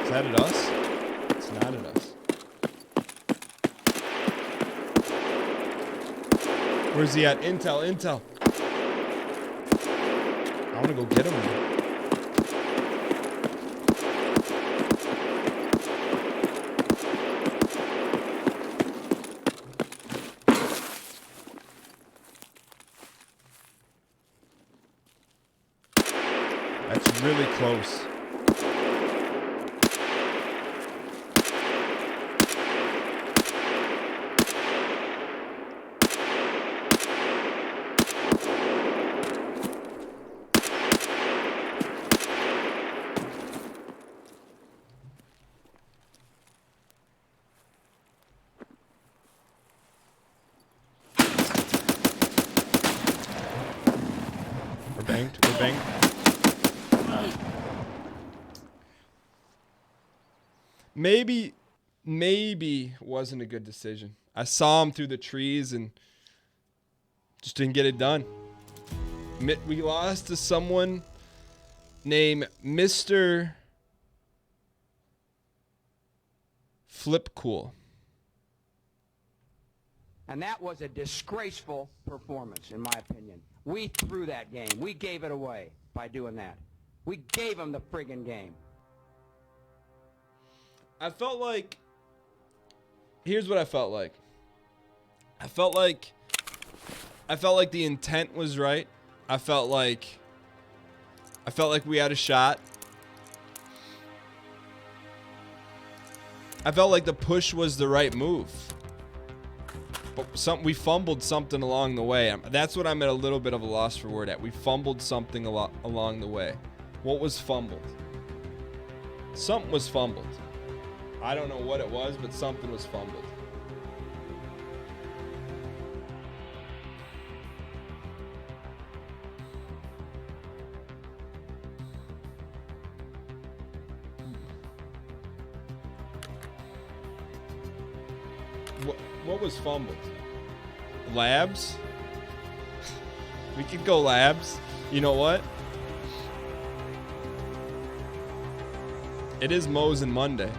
Is that at us? It's not at us. Where's he at? Intel. I want to go get him, man. That's really close. We're banged. Maybe wasn't a good decision. I saw him through the trees and just didn't get it done. We lost to someone named Mr. Flip Cool. And that was a disgraceful performance, in my opinion. We threw that game. We gave it away by doing that. We gave them the friggin' game. I felt like... Here's what I felt like. I felt like the intent was right. I felt like we had a shot. I felt like the push was the right move. But we fumbled something along the way. That's what I'm at a little bit of a loss for word at. We fumbled something along the way. What was fumbled? Something was fumbled. I don't know what it was, but something was fumbled. What was fumbled? Labs? We could go labs. You know what? It is Mosin Monday.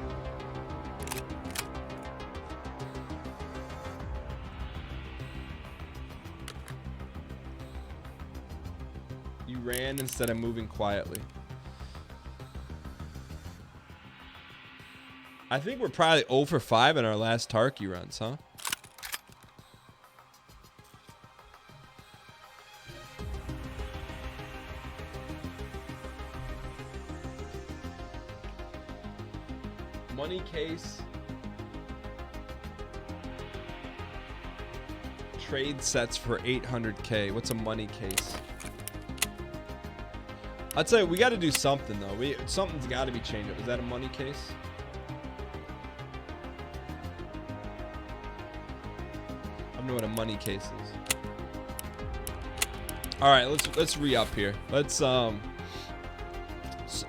You ran instead of moving quietly. I think we're probably 0 for 5 in our last Tarky runs, huh? Money case. Trade sets for 800K. What's a money case? I'd say we got to do something though. Something's got to be changed up. Is that a money case? I don't know what a money case is. All right, let's re-up here. Let's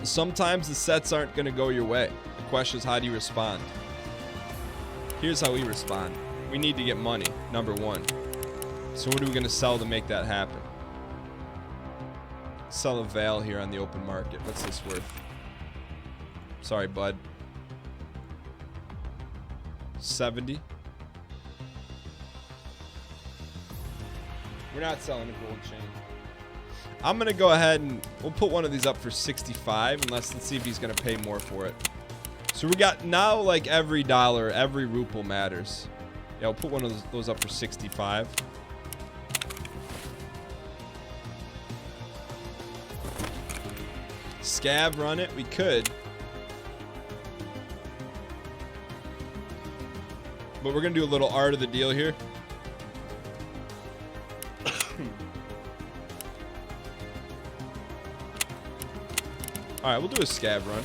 sometimes the sets aren't gonna go your way. The question is, how do you respond? Here's how we respond. We need to get money, number one. So what are we gonna sell to make that happen? Sell a veil here on the open market. What's this worth? Sorry, bud. 70. We're not selling a gold chain. I'm gonna go ahead and we'll put one of these up for 65, and let's see if he's gonna pay more for it. So we got now, like, every dollar, every ruble matters. Yeah, we'll put one of those up for 65. Scav run it? We could. But we're gonna do a little art of the deal here. Alright, we'll do a scav run.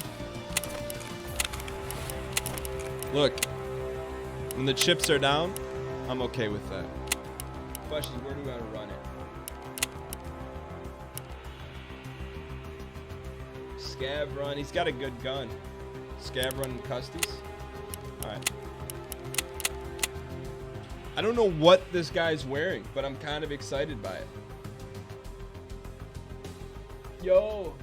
Look, when the chips are down, I'm okay with that. Question is, where do we want to run it? Scav run. He's got a good gun. Scav run and custies. Alright. I don't know what this guy's wearing, but I'm kind of excited by it. Yo.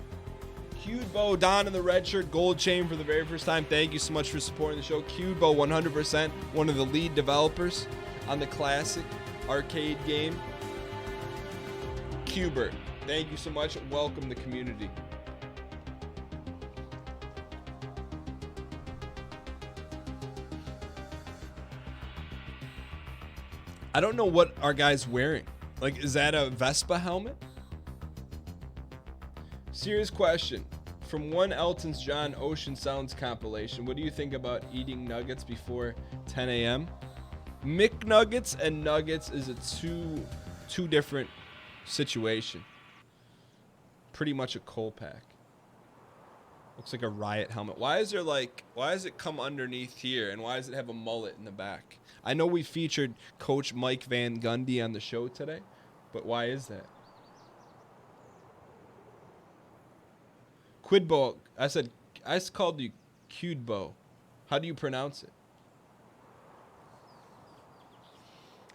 Cudebo, Don in the red shirt, gold chain for the very first time. Thank you so much for supporting the show. Cudebo, 100%, one of the lead developers on the classic arcade game. Cubert, thank you so much. Welcome to the community. I don't know what our guy's wearing. Like, is that a Vespa helmet? Serious question. From one Elton's John Ocean Sounds compilation, what do you think about eating nuggets before 10 a.m.? McNuggets and nuggets is a two different situation. Pretty much a coal pack. Looks like a riot helmet. Why does it come underneath here, and why does it have a mullet in the back? I know we featured Coach Mike Van Gundy on the show today, but why is that? Quidbo, I called you Cudebo. How do you pronounce it?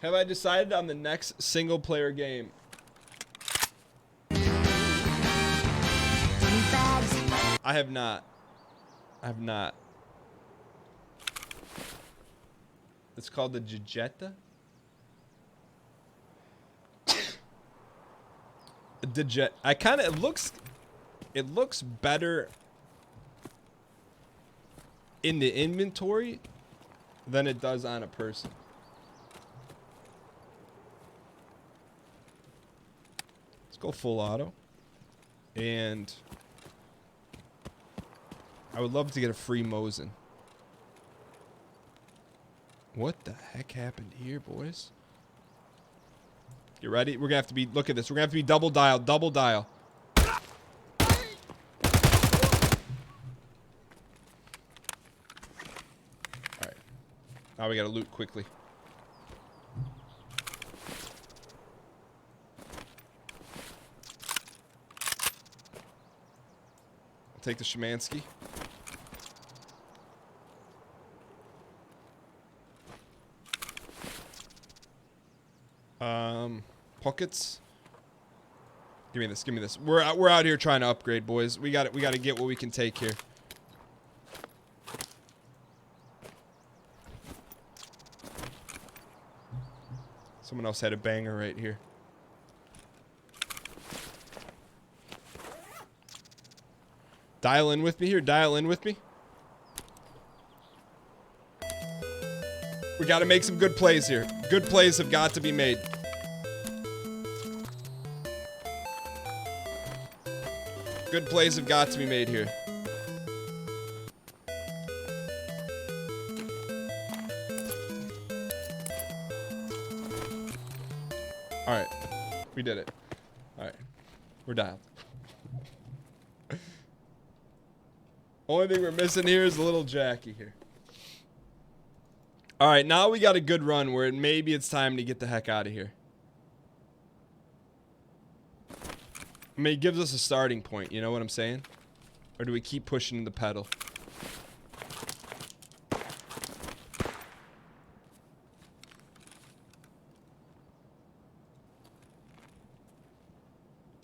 Have I decided on the next single player game? I have not. It's called the Jujetta. It looks better in the inventory than it does on a person. Let's go full auto. And I would love to get a free Mosin. What the heck happened here, boys? You ready? We're gonna have to be, look at this. We're gonna have to be double dial. Alright. Now we gotta loot quickly. I'll take the Shemansky. Pockets. Give me this. Give me this. We're out here trying to upgrade, boys. We got to get what we can take here. Someone else had a banger right here. Dial in with me here. Dial in with me. We got to make some good plays here. Good plays have got to be made. Good plays have got to be made here. All right. We did it. All right. We're dialed. Only thing we're missing here is a little Jackie here. All right, now we got a good run where maybe it's time to get the heck out of here. I mean, it gives us a starting point, you know what I'm saying? Or do we keep pushing the pedal?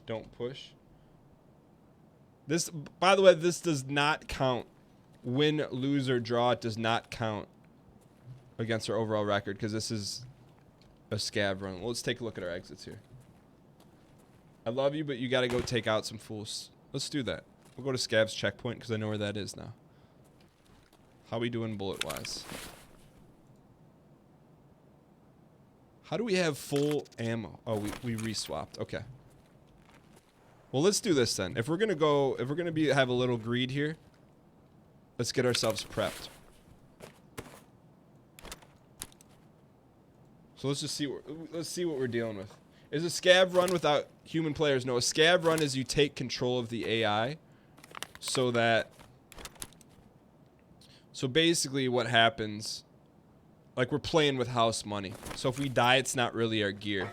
Don't push. This, by the way, this does not count. Win, lose, or draw, it does not count against our overall record because this is a scav run. Well, let's take a look at our exits here. I love you, but you got to go take out some fools. Let's do that. We'll go to Scav's checkpoint because I know where that is now. How we doing bullet-wise? How do we have full ammo? Oh, we re-swapped. Okay. Well, let's do this then. If we're gonna have a little greed here, let's get ourselves prepped. So let's just see what we're dealing with. Is a scav run without human players? No, a scav run is you take control of the AI so basically what happens, like we're playing with house money. So if we die, it's not really our gear.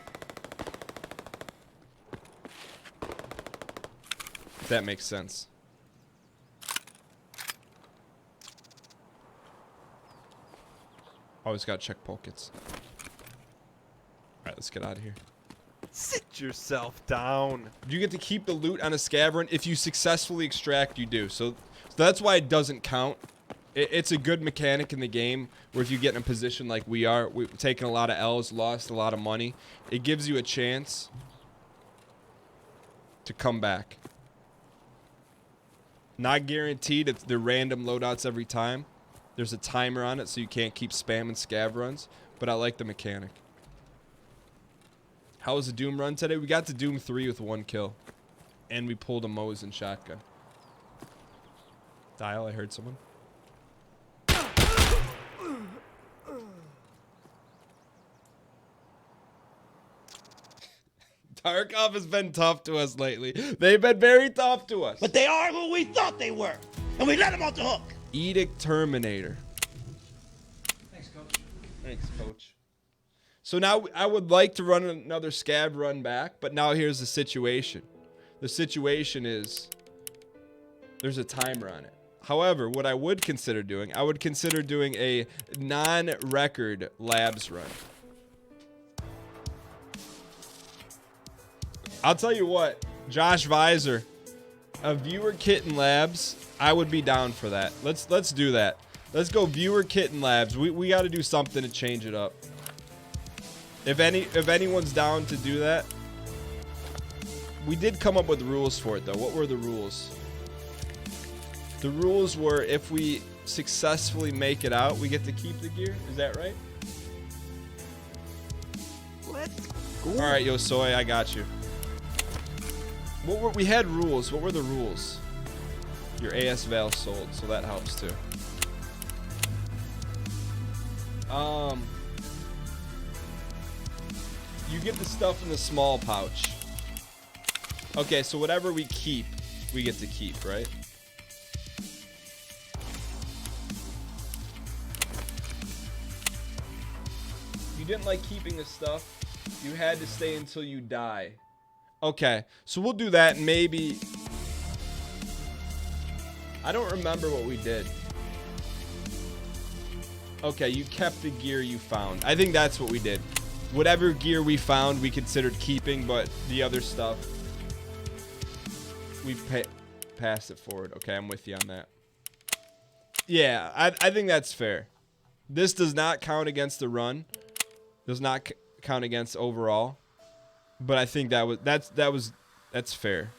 If that makes sense. Always gotta check pockets. Alright, let's get out of here. Sit yourself down. You get to keep the loot on a scav run. If you successfully extract, you do. So that's why it doesn't count. It's a good mechanic in the game where if you get in a position like we are, we've taken a lot of L's, lost a lot of money. It gives you a chance to come back. Not guaranteed. They're random loadouts every time. There's a timer on it so you can't keep spamming scav runs. But I like the mechanic. How was the Doom run today? We got to Doom 3 with 1 kill. And we pulled a Mosin shotgun. Dial, I heard someone. Tarkov has been tough to us lately. They've been very tough to us. But they are who we thought they were. And we let them off the hook. Edict Terminator. Thanks, Coach. Thanks, Coach. So now I would like to run another scav run back, but now here's the situation. The situation is there's a timer on it. However, what I would consider doing, I would consider doing a non-record labs run. I'll tell you what, Josh Visor, a viewer kit and labs, I would be down for that. Let's do that. Let's go viewer kit and labs. We got to do something to change it up. If anyone's down to do that, we did come up with rules for it though. What were the rules? The rules were if we successfully make it out, we get to keep the gear. Is that right? Let's go. All right, yo, Soy, I got you. We had rules. What were the rules? Your AS Val sold, so that helps too. You get the stuff in the small pouch. Okay, so whatever we keep, we get to keep, right? You didn't like keeping the stuff. You had to stay until you die. Okay, so we'll do that and maybe... I don't remember what we did. Okay, you kept the gear you found. I think that's what we did. Whatever gear we found, we considered keeping, but the other stuff, we passed it forward. Okay, I'm with you on that. Yeah, I think that's fair. This does not count against the run. Does not count against overall. But I think that's fair.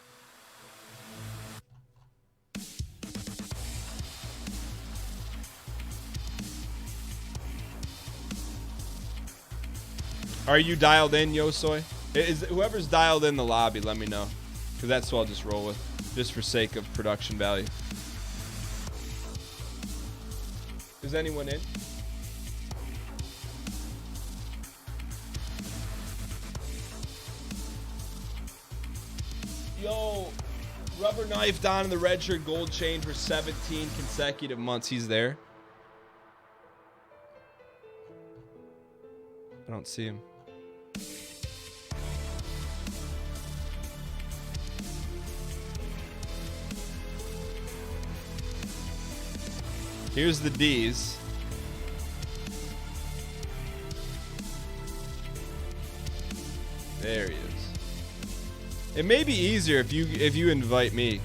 Are you dialed in, Yosoy? Is whoever's dialed in the lobby, let me know. Because that's what I'll just roll with. Just for sake of production value. Is anyone in? Yo, Rubber Knife Don in the red shirt, gold chain for 17 consecutive months. He's there. I don't see him. Here's the D's. There he is. It may be easier if you invite me.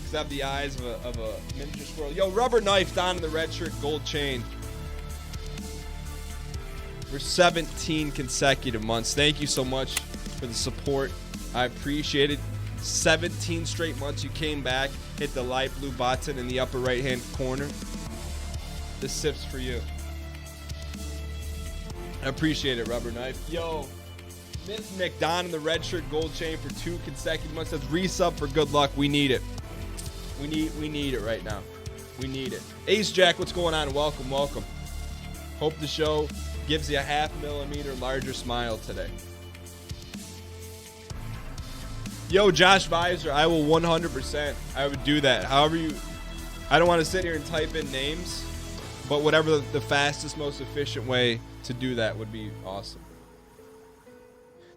Cause I have the eyes of a miniature squirrel. Yo, Rubber Knife Don in the red shirt, gold chain. For 17 consecutive months. Thank you so much for the support. I appreciate it. 17 straight months you came back, hit the light blue button in the upper right hand corner. This sip's for you. I appreciate it, Rubber Knife. Yo, Myth McDon in the red shirt, gold chain for 2 consecutive months. That's resub for good luck. We need it. We need it right now. We need it. Ace Jack, what's going on? Welcome, welcome. Hope the show gives you a 0.5 millimeter larger smile today. Yo, Josh Visor, I will 100%. I would do that. However you... I don't want to sit here and type in names, but whatever the fastest, most efficient way to do that would be awesome.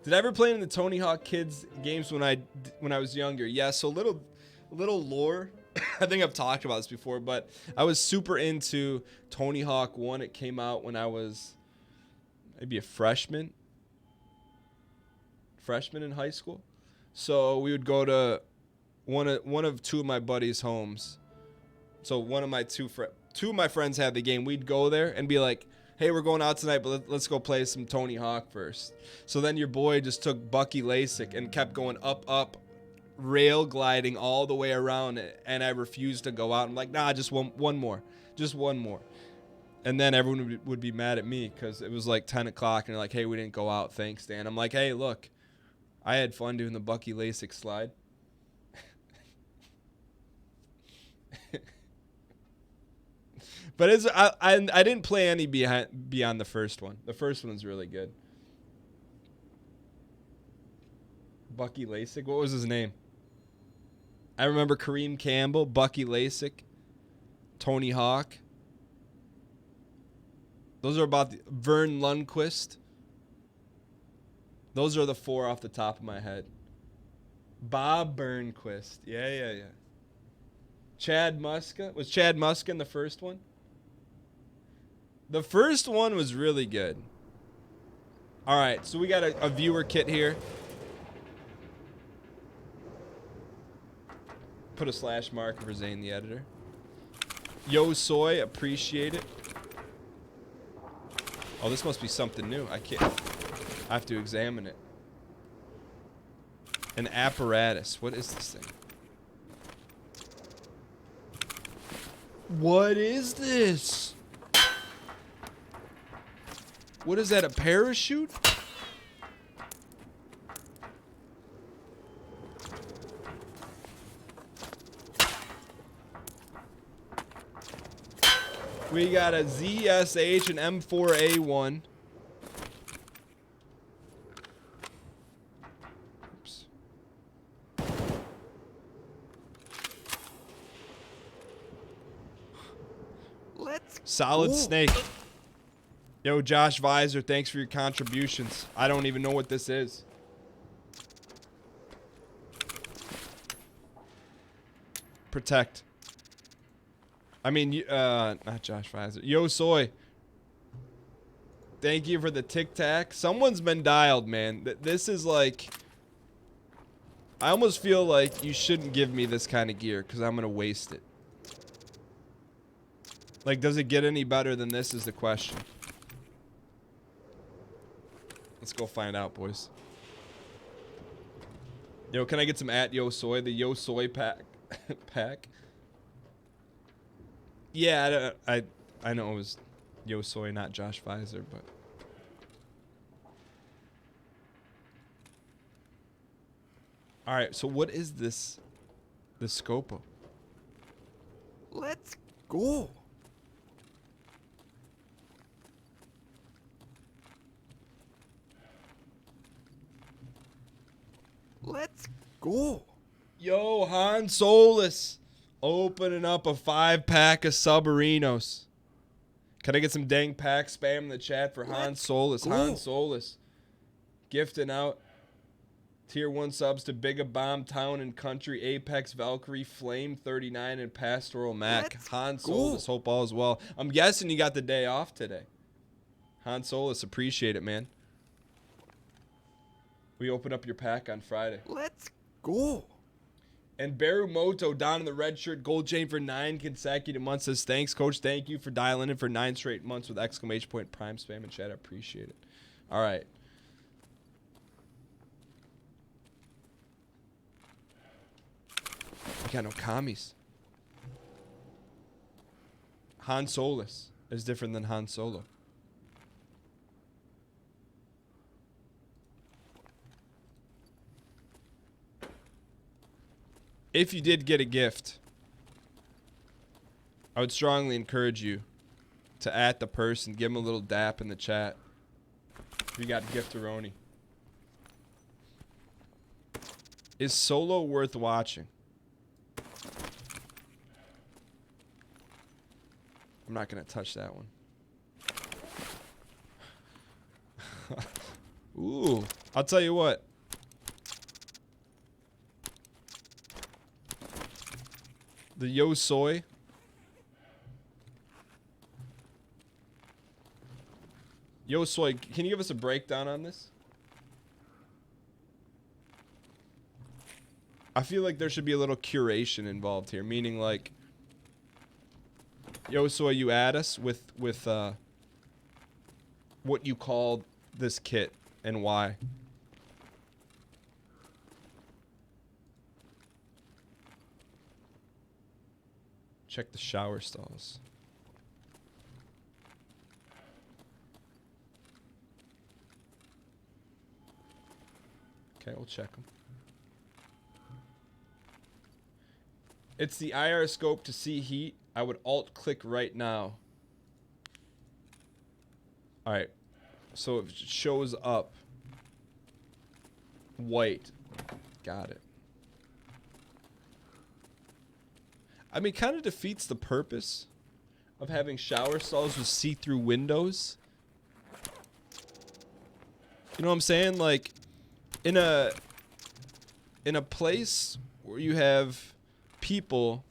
Did I ever play in the Tony Hawk Kids games when I was younger? Yeah, so little lore. I think I've talked about this before, but I was super into Tony Hawk 1. It came out when I was maybe a freshman in high school. So we would go to one of two of my buddies' homes. So one of my two of my friends had the game. We'd go there and be like, "Hey, we're going out tonight, but let's go play some Tony Hawk first." So then your boy just took Bucky LASIK and kept going up, rail gliding all the way around, and I refused to go out. I'm like, "Nah, just one more. Just one more." And then everyone would be mad at me because it was like 10 o'clock, and they're like, "Hey, we didn't go out. Thanks, Dan." I'm like, "Hey, look. I had fun doing the Bucky LASIK slide." But I didn't play any beyond the first one. The first one's really good. Bucky LASIK. What was his name? I remember Kareem Campbell, Bucky LASIK, Tony Hawk. Those are about Vern Lundquist. Those are the 4 off the top of my head. Bob Burnquist. Yeah. Chad Muska. Was Chad Muska in the first one? The first one was really good. All right, so we got a viewer kit here. Put a slash mark for Zane the editor. Yo Soy, appreciate it. Oh, this must be something new. I have to examine it. An apparatus. What is this thing? What is this? What is that, a parachute? We got a ZSH and M4A1. Oops. Solid Snake. Yo, Josh Visor, thanks for your contributions. I don't even know what this is. Protect. I mean, not Josh Visor. Yo, Soy. Thank you for the tic tac. Someone's been dialed, man. This is like, I almost feel like you shouldn't give me this kind of gear because I'm gonna waste it. Like, does it get any better than this is the question. Let's go find out, boys. Yo, can I get some at Yo Soy? The Yo Soy pack. pack? Yeah, I know it was Yo Soy, not Josh Pfizer, but... Alright, so what is this? The Scopo? Let's go. Let's go. Yo, Han Solus. Opening up a 5-pack of Submarinos. Can I get some dang pack spam in the chat for Han Solus? go. Han Solus. Gifting out Tier 1 subs to Big Bomb, Town and Country, Apex, Valkyrie, Flame 39, and Pastoral Mac. Let's Han go. Solus, hope all is well. I'm guessing you got the day off today. Han Solus, appreciate it, man. We open up your pack on Friday. Let's go. And Barumoto down in the red shirt, gold chain for 9 consecutive months says, thanks, coach. Thank you for dialing in for 9 straight months with exclamation point prime spam in chat. I appreciate it. All right. We got no commies. Han Solus is different than Han Solo. If you did get a gift, I would strongly encourage you to at the person, give them a little dap in the chat. We got Gifteroni. Is Solo worth watching? I'm not going to touch that one. Ooh, I'll tell you what. The Yo Soy. Yo Soy, can you give us a breakdown on this? I feel like there should be a little curation involved here, meaning like, Yo Soy, you add us with what you called this kit and why. Check the shower stalls. Okay, we'll check them. It's the IR scope to see heat. I would alt click right now. Alright. So it shows up white. Got it. I mean, kind of defeats the purpose of having shower stalls with see-through windows. You know what I'm saying? Like, in a place where you have people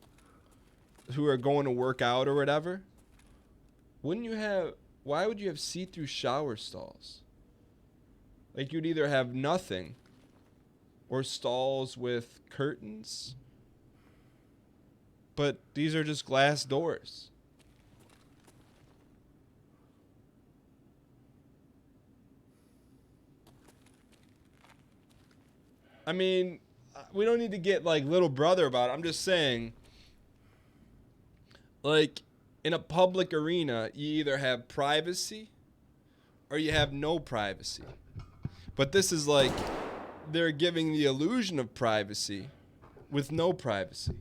who are going to work out or whatever, wouldn't you have, why would you have see-through shower stalls? Like, you'd either have nothing or stalls with curtains. But these are just glass doors. I mean, we don't need to get like little brother about it. I'm just saying, like, in a public arena, you either have privacy or you have no privacy. But this is like, they're giving the illusion of privacy with no privacy.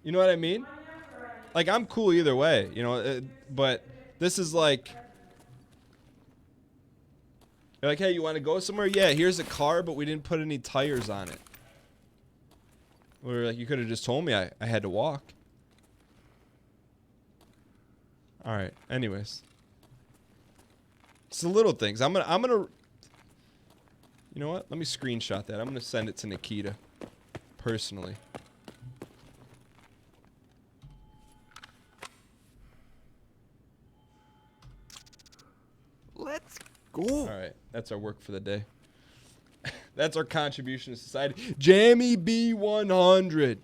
You know what I mean? Like, I'm cool either way, you know, but this is like, you're like, hey, you want to go somewhere? Yeah, here's a car, but we didn't put any tires on it. Or like, you could have just told me I had to walk. All right, anyways. It's the little things. I'm gonna, you know what? Let me screenshot that. I'm gonna send it to Nikita personally. go. All right, that's our work for the day. That's our contribution to society. Jamie B100.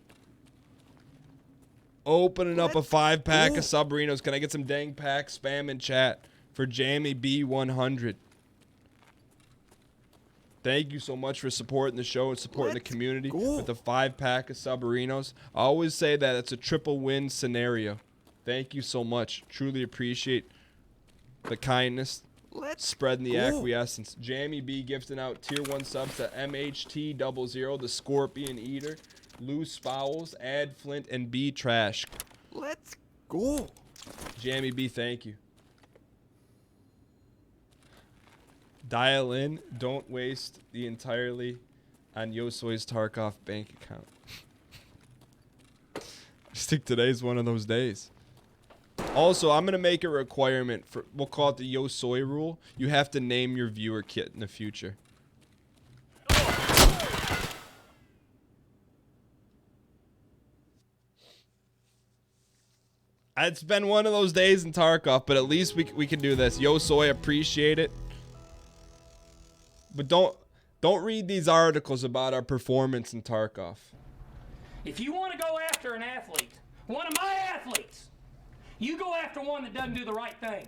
Opening up a 5-pack of Submarinos. Can I get some dang packs spam in chat for Jamie B100? Thank you so much for supporting the show and supporting the community with the 5-pack of Submarinos. I always say that it's a triple win scenario. Thank you so much. Truly appreciate the kindness. Spreading the acquiescence. Jamie B gifting out tier 1 subs to MHT00, the Scorpion Eater, Loose Bowels, Ad Flint, and B Trash. Let's go. Jamie B, thank you. Dial in. Don't waste the entirely on Yosoi's Tarkov bank account. I just think today's one of those days. Also, I'm going to make a requirement for, we'll call it the Yosoi rule. You have to name your viewer kit in the future. It's been one of those days in Tarkov, but at least we can do this. Yosoi, appreciate it. But don't read these articles about our performance in Tarkov. If you want to go after an athlete, one of my athletes, you go after one that doesn't do the right things.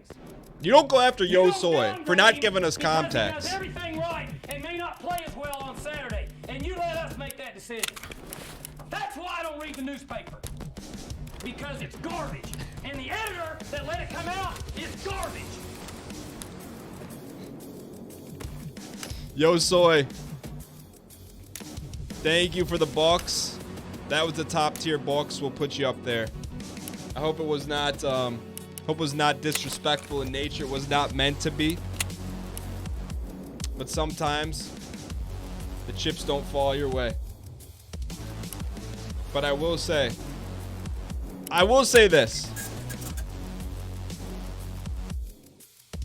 You don't go after You don't Yosoi for not downgrade giving him us because contacts. He does everything right and may not play as well on Saturday, and you let us make that decision. That's why I don't read the newspaper. Because it's garbage. And the editor that let it come out is garbage. Yosoi, thank you for the box. That was the top tier box. We'll put you up there. I hope it was not disrespectful in nature. It was not meant to be. But sometimes the chips don't fall your way. But I will say this.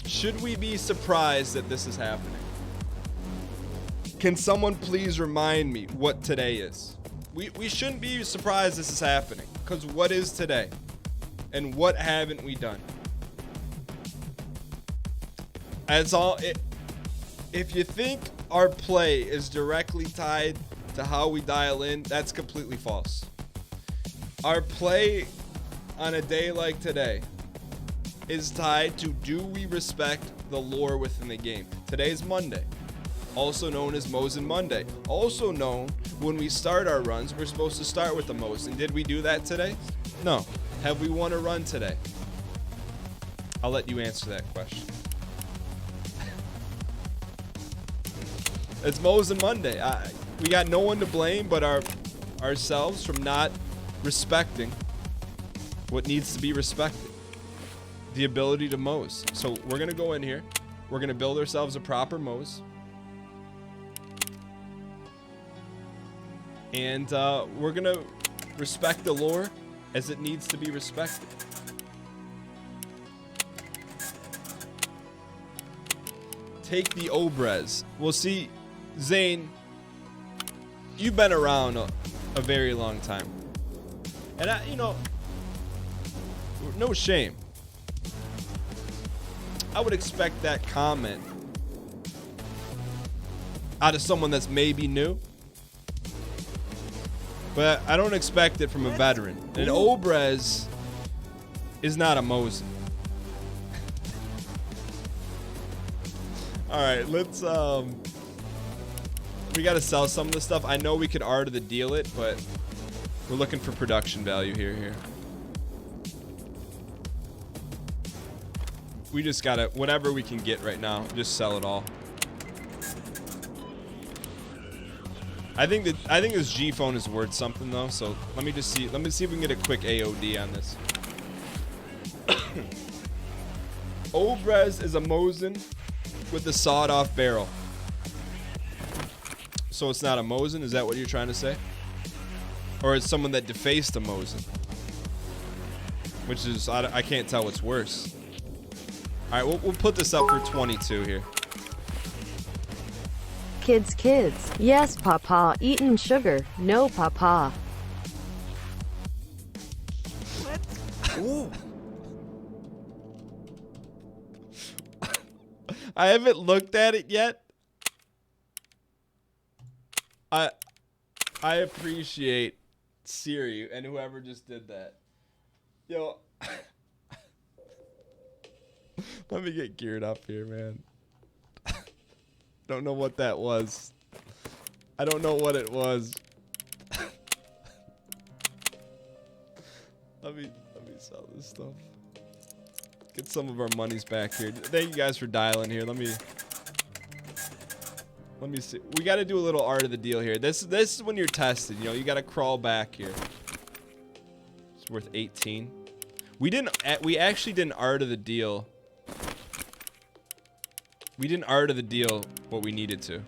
Should we be surprised that this is happening? Can someone please remind me what today is? We shouldn't be surprised this is happening, because what is today? And what haven't we done? If you think our play is directly tied to how we dial in, that's completely false. Our play on a day like today is tied to, do we respect the lore within the game? Today's Monday, also known as Mosin Monday. Also known, when we start our runs, we're supposed to start with the Mosin. Did we do that today? No. Have we won a run today? I'll let you answer that question. It's Mosin Monday. We got no one to blame but ourselves from not respecting what needs to be respected. The ability to Mose. So we're going to go in here. We're going to build ourselves a proper Mose. And we're going to respect the lore as it needs to be respected. Take the Obrez. We'll see, Zane, you've been around a very long time. And no shame. I would expect that comment out of someone that's maybe new. But I don't expect it from a veteran. And Obrez is not a Mosin. Alright, let's we gotta sell some of the stuff. I know we could art of the deal it, but we're looking for production value here. We just gotta, whatever we can get right now, just sell it all. I think this G phone is worth something though, so let me see if we can get a quick AOD on this. Obrez is a Mosin with the sawed-off barrel. So it's not a Mosin, is that what you're trying to say? Or it's someone that defaced a Mosin? Which is, I can't tell what's worse. Alright, we'll put this up for 22 here. Kids. Yes, Papa. Eating sugar. No, Papa. Let's go. I haven't looked at it yet. I appreciate Siri and whoever just did that. Yo, let me get geared up here, man. Don't know what that was. I don't know what it was. Let me sell this stuff. Get some of our monies back here. Thank you guys for dialing here. Let me see. We got to do a little art of the deal here. This is when you're tested. You know, you got to crawl back here. It's worth 18. We actually didn't art of the deal. We didn't art of the deal what we needed to.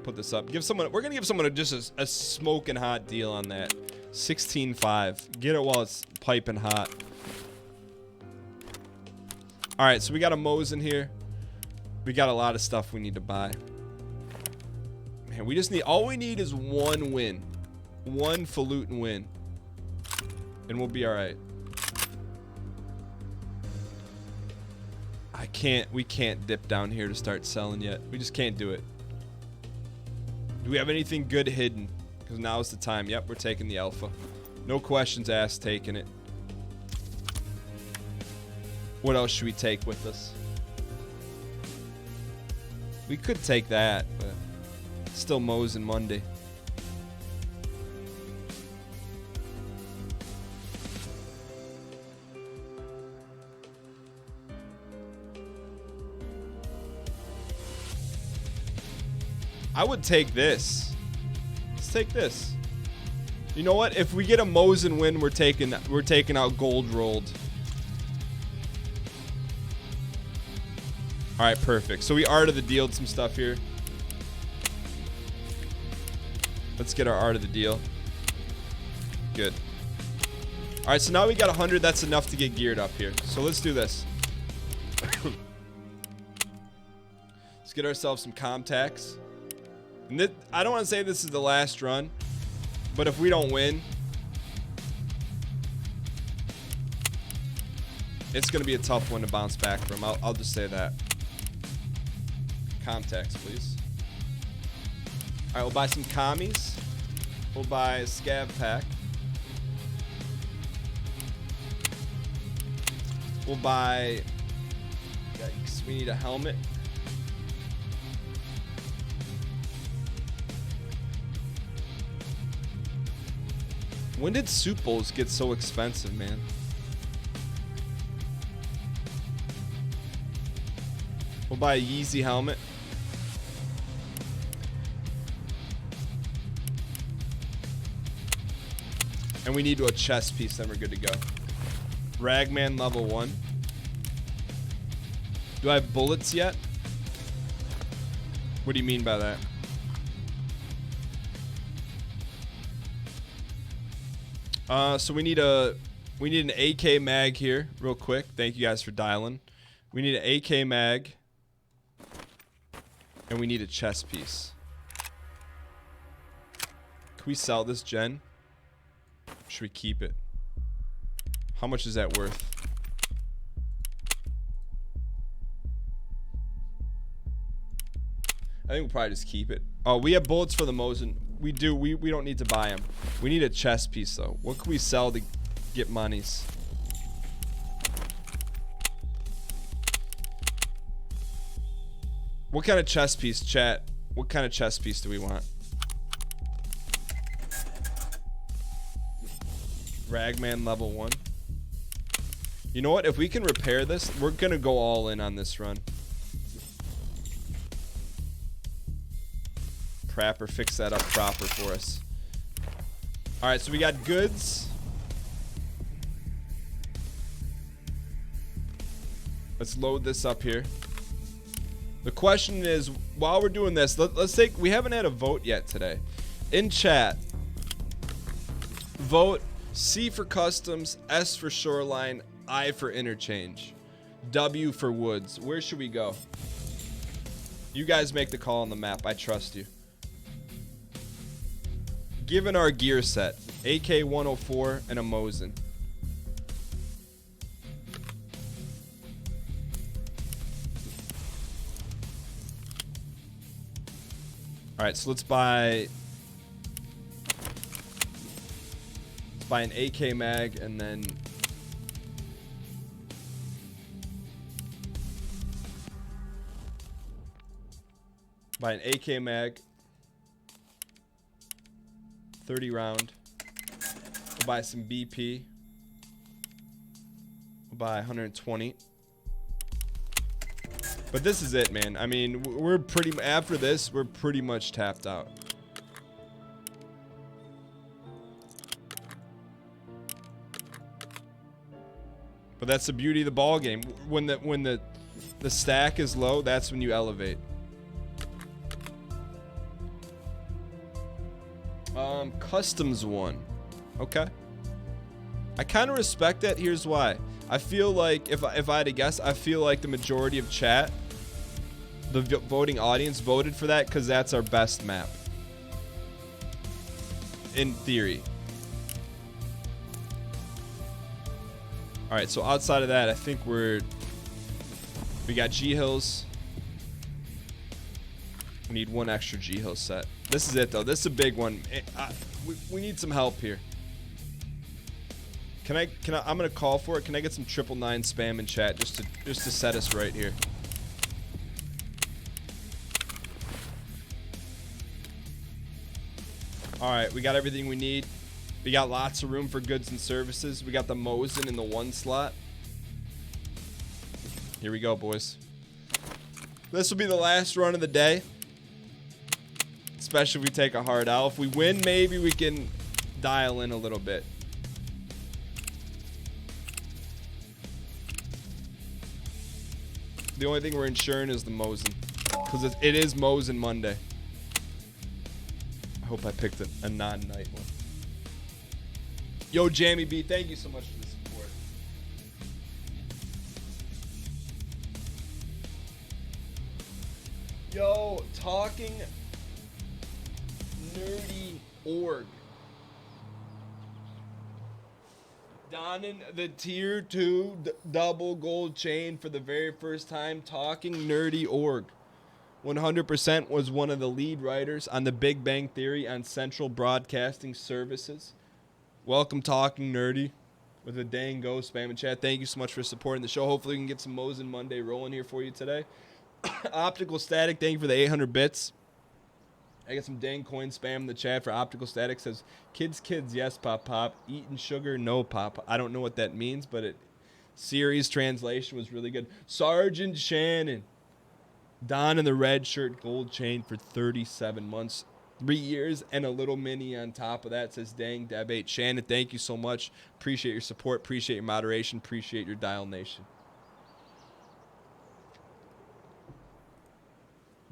Put this up. We're gonna give someone just a smoking hot deal on that. 16.5. Get it while it's piping hot. All right, so we got a Mosin here. We got a lot of stuff we need to buy. Man, we just need. All we need is one win, one falutin win, and we'll be all right. We can't dip down here to start selling yet. We just can't do it. Do we have anything good hidden? Because now's the time. Yep, we're taking the alpha. No questions asked, taking it. What else should we take with us? We could take that, but still Mosin Monday. I would take this. Let's take this. You know what? If we get a Mosin win, we're taking out gold rolled. All right, perfect. So we art of the deal some stuff here. Let's get our art of the deal. Good. All right, so now we got 100. That's enough to get geared up here. So let's do this. Let's get ourselves some Comtacs. And I don't want to say this is the last run, but if we don't win, it's going to be a tough one to bounce back from. I'll just say that. Comtacs, please. All right, we'll buy some commies. We'll buy a scav pack. We'll buy... Yikes, we need a helmet. When did soup bowls get so expensive, man? We'll buy a Yeezy helmet. And we need a chest piece, then we're good to go. Ragman level 1. Do I have bullets yet? What do you mean by that? So we need an AK mag here, real quick. Thank you guys for dialing. We need an AK mag, and we need a chest piece. Can we sell this, Jen? Should we keep it? How much is that worth? I think we'll probably just keep it. Oh, we have bullets for the Mosin. We do. We don't need to buy them. We need a chest piece, though. What can we sell to get monies? What kind of chest piece, chat? What kind of chest piece do we want? Ragman level 1. You know what? If we can repair this, we're going to go all in on this run. Prapper, fix that up proper for us. All right, so we got goods. Let's load this up here. The question is, while we're doing this, let's take, we haven't had a vote yet today. In chat, vote C for customs, S for shoreline, I for interchange, W for woods. Where should we go? You guys make the call on the map. I trust you. Given our gear set, AK-104 and a Mosin. All right, so let's buy an AK mag and then buy an AK mag, 30 round. We'll buy some BP. We'll buy 120. But this is it, man. I mean, we're pretty, after this, we're pretty much tapped out. But that's the beauty of the ball game. When the stack is low, that's when you elevate. Customs 1. Okay. I kind of respect that. Here's why. I feel like if I had to guess, I feel like the majority of chat, the voting audience, voted for that because that's our best map. In theory. All right, so outside of that, I think we got G-Hills. We need one extra G-Hill set. This is it, though. This is a big one. We need some help here. Can I? I'm gonna call for it. Can I get some 999 spam in chat just to set us right here? All right, we got everything we need. We got lots of room for goods and services. We got the Mosin in the 1 slot. Here we go, boys. This will be the last run of the day. Especially if we take a hard L. If we win, maybe we can dial in a little bit. The only thing we're insuring is the Mosin. Because it is Mosin Monday. I hope I picked a non-night one. Yo, Jamie B, thank you so much for the support. Yo, talking nerdy org. Donning the tier 2 double gold chain for the very first time. Talking nerdy org. 100% was one of the lead writers on the Big Bang Theory on Central Broadcasting Services. Welcome, Talking Nerdy, with a dang go spam in chat. Thank you so much for supporting the show. Hopefully we can get some Mosin Monday rolling here for you today. Optical Static, thank you for the 800 bits. I got some dang coin spam in the chat for Optical Static. Says, kids, yes, pop. Eating sugar, no, pop. I don't know what that means, but it series translation was really good. Sergeant Shannon. Don in the red shirt, gold chain for 37 months. 3 years and a little mini on top of that. Says, dang, Deb 8. Shannon, thank you so much. Appreciate your support. Appreciate your moderation. Appreciate your dial nation.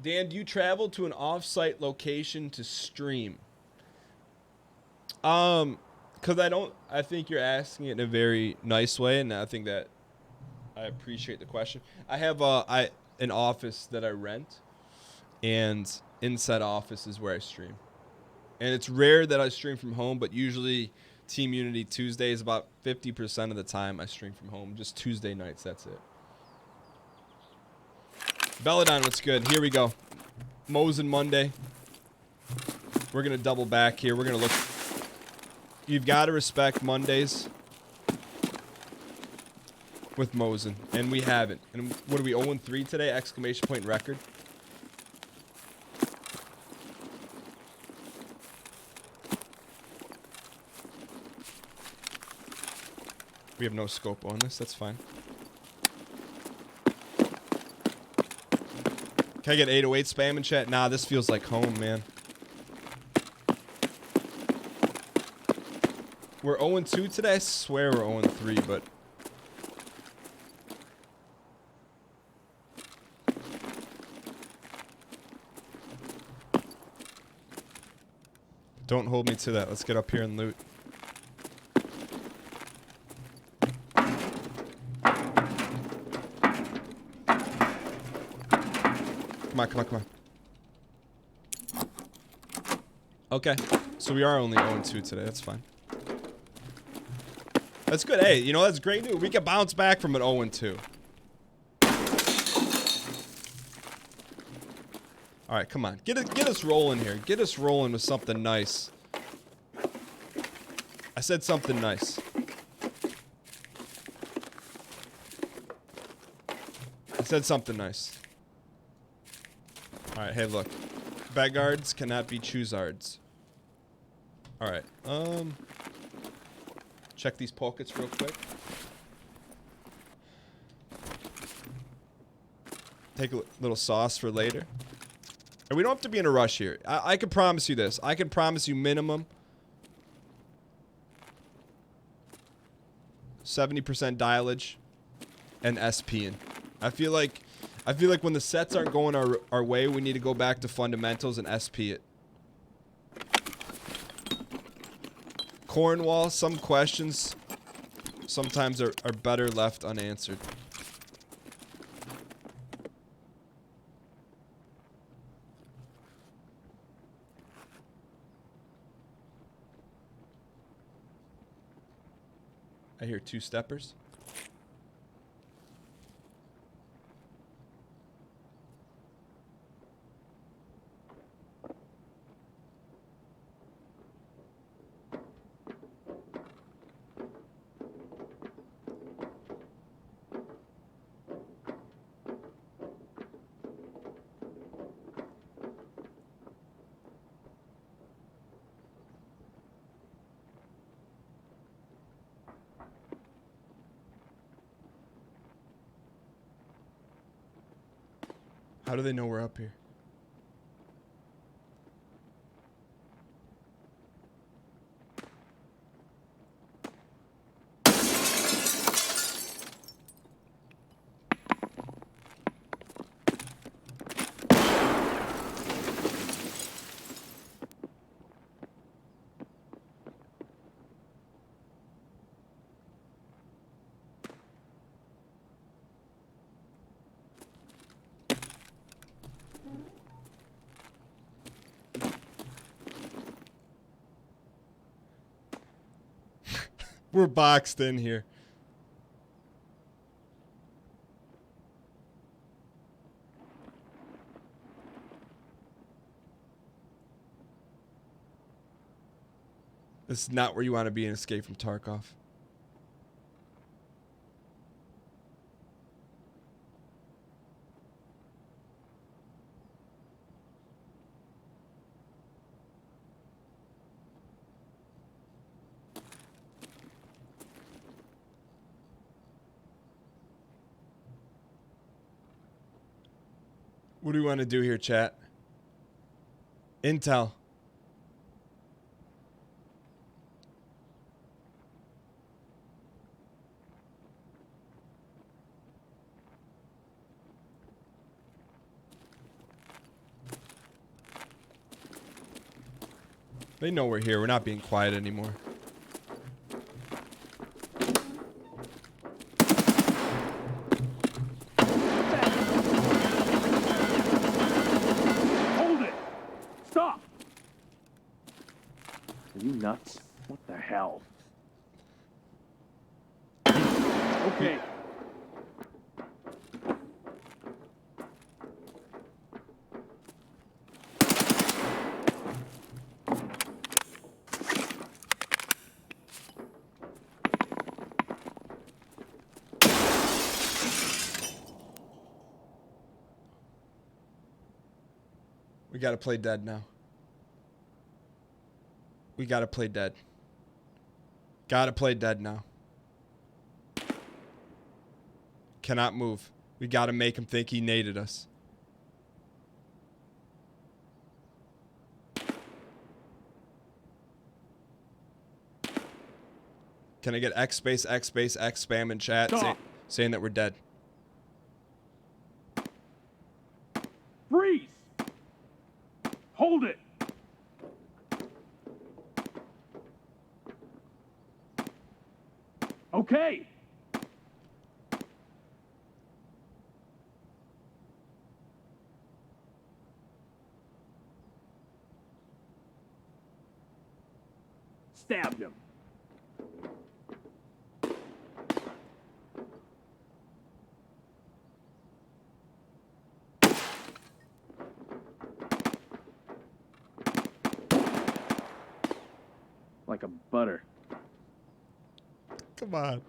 Dan, do you travel to an off-site location to stream? Because I think you're asking it in a very nice way, and I think that I appreciate the question. I have an office that I rent, and inside office is where I stream. And it's rare that I stream from home, but usually Team Unity Tuesdays, about 50% of the time I stream from home. Just Tuesday nights, that's it. Belladon, what's good? Here we go. Mosin Monday. We're going to double back here. We're going to look. You've got to respect Mondays with Mosin. And we haven't. And what are we, 0-3 today? Exclamation point record. We have no scope on this. That's fine. Can I get 808 spam in chat? Nah, this feels like home, man. We're 0-2 today? I swear we're 0-3, but... Don't hold me to that. Let's get up here and loot. Come on. Okay, so we are only 0-2 today. That's fine. That's good. Hey, you know, that's great news. We can bounce back from an 0-2. All right, come on. Get us rolling here. Get us rolling with something nice. I said something nice. I said something nice. All right, hey, look. Baggards cannot be choosards. All right. Check these pockets real quick. Take a little sauce for later. And we don't have to be in a rush here. I can promise you this. I can promise you minimum 70% dialage and SPing. I feel like when the sets aren't going our way, we need to go back to fundamentals and SP it. Cornwall, some questions sometimes are better left unanswered. I hear two steppers. How do they know we're up here? We're boxed in here. This is not where you want to be in Escape from Tarkov. What do we want to do here, chat? Intel. They know we're here. We're not being quiet anymore. Hold it! Stop! Are you nuts? What the hell? Okay. We gotta play dead now. We gotta play dead. Gotta play dead now. Cannot move. We gotta make him think he naded us. Can I get X space, X space, X spam in chat saying that we're dead? Freeze! Hold it! Okay. Stabbed him. like a butter. Come on.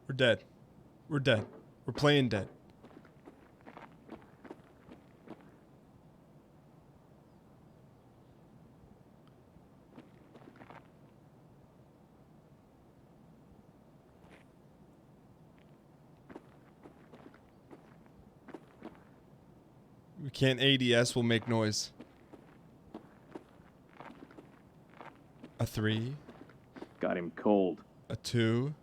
We're dead. We're dead. We're playing dead. We can't ADS, we'll make noise. A 3. Got him cold. A 2.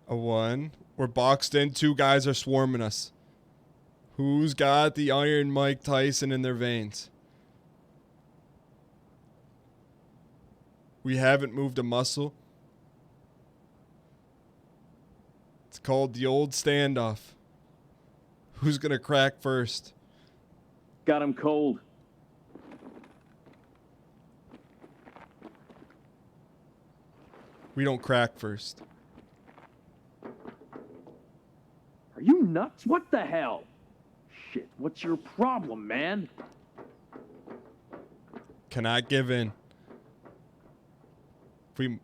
A 1. We're boxed in. 2 guys are swarming us. Who's got the Iron Mike Tyson in their veins? We haven't moved a muscle. It's called the old standoff. Who's gonna crack first? Got him cold. We don't crack first. Are you nuts? What the hell? Shit, what's your problem, man? Cannot give in. If we...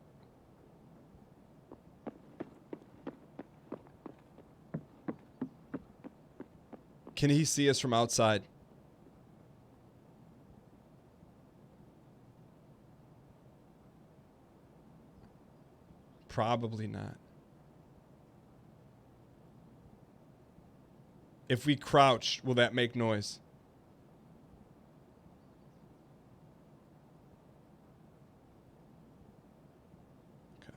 Can he see us from outside? Probably not. If we crouch, will that make noise? Okay.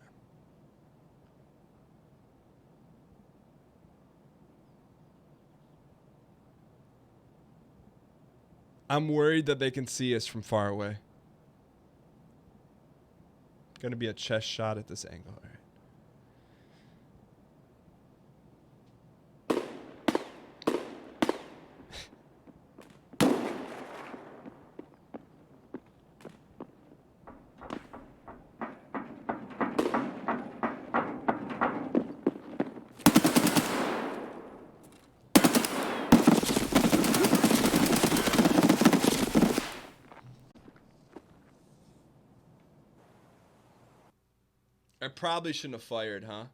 I'm worried that they can see us from far away. Gonna be a chest shot at this angle. All right. I probably shouldn't have fired, huh?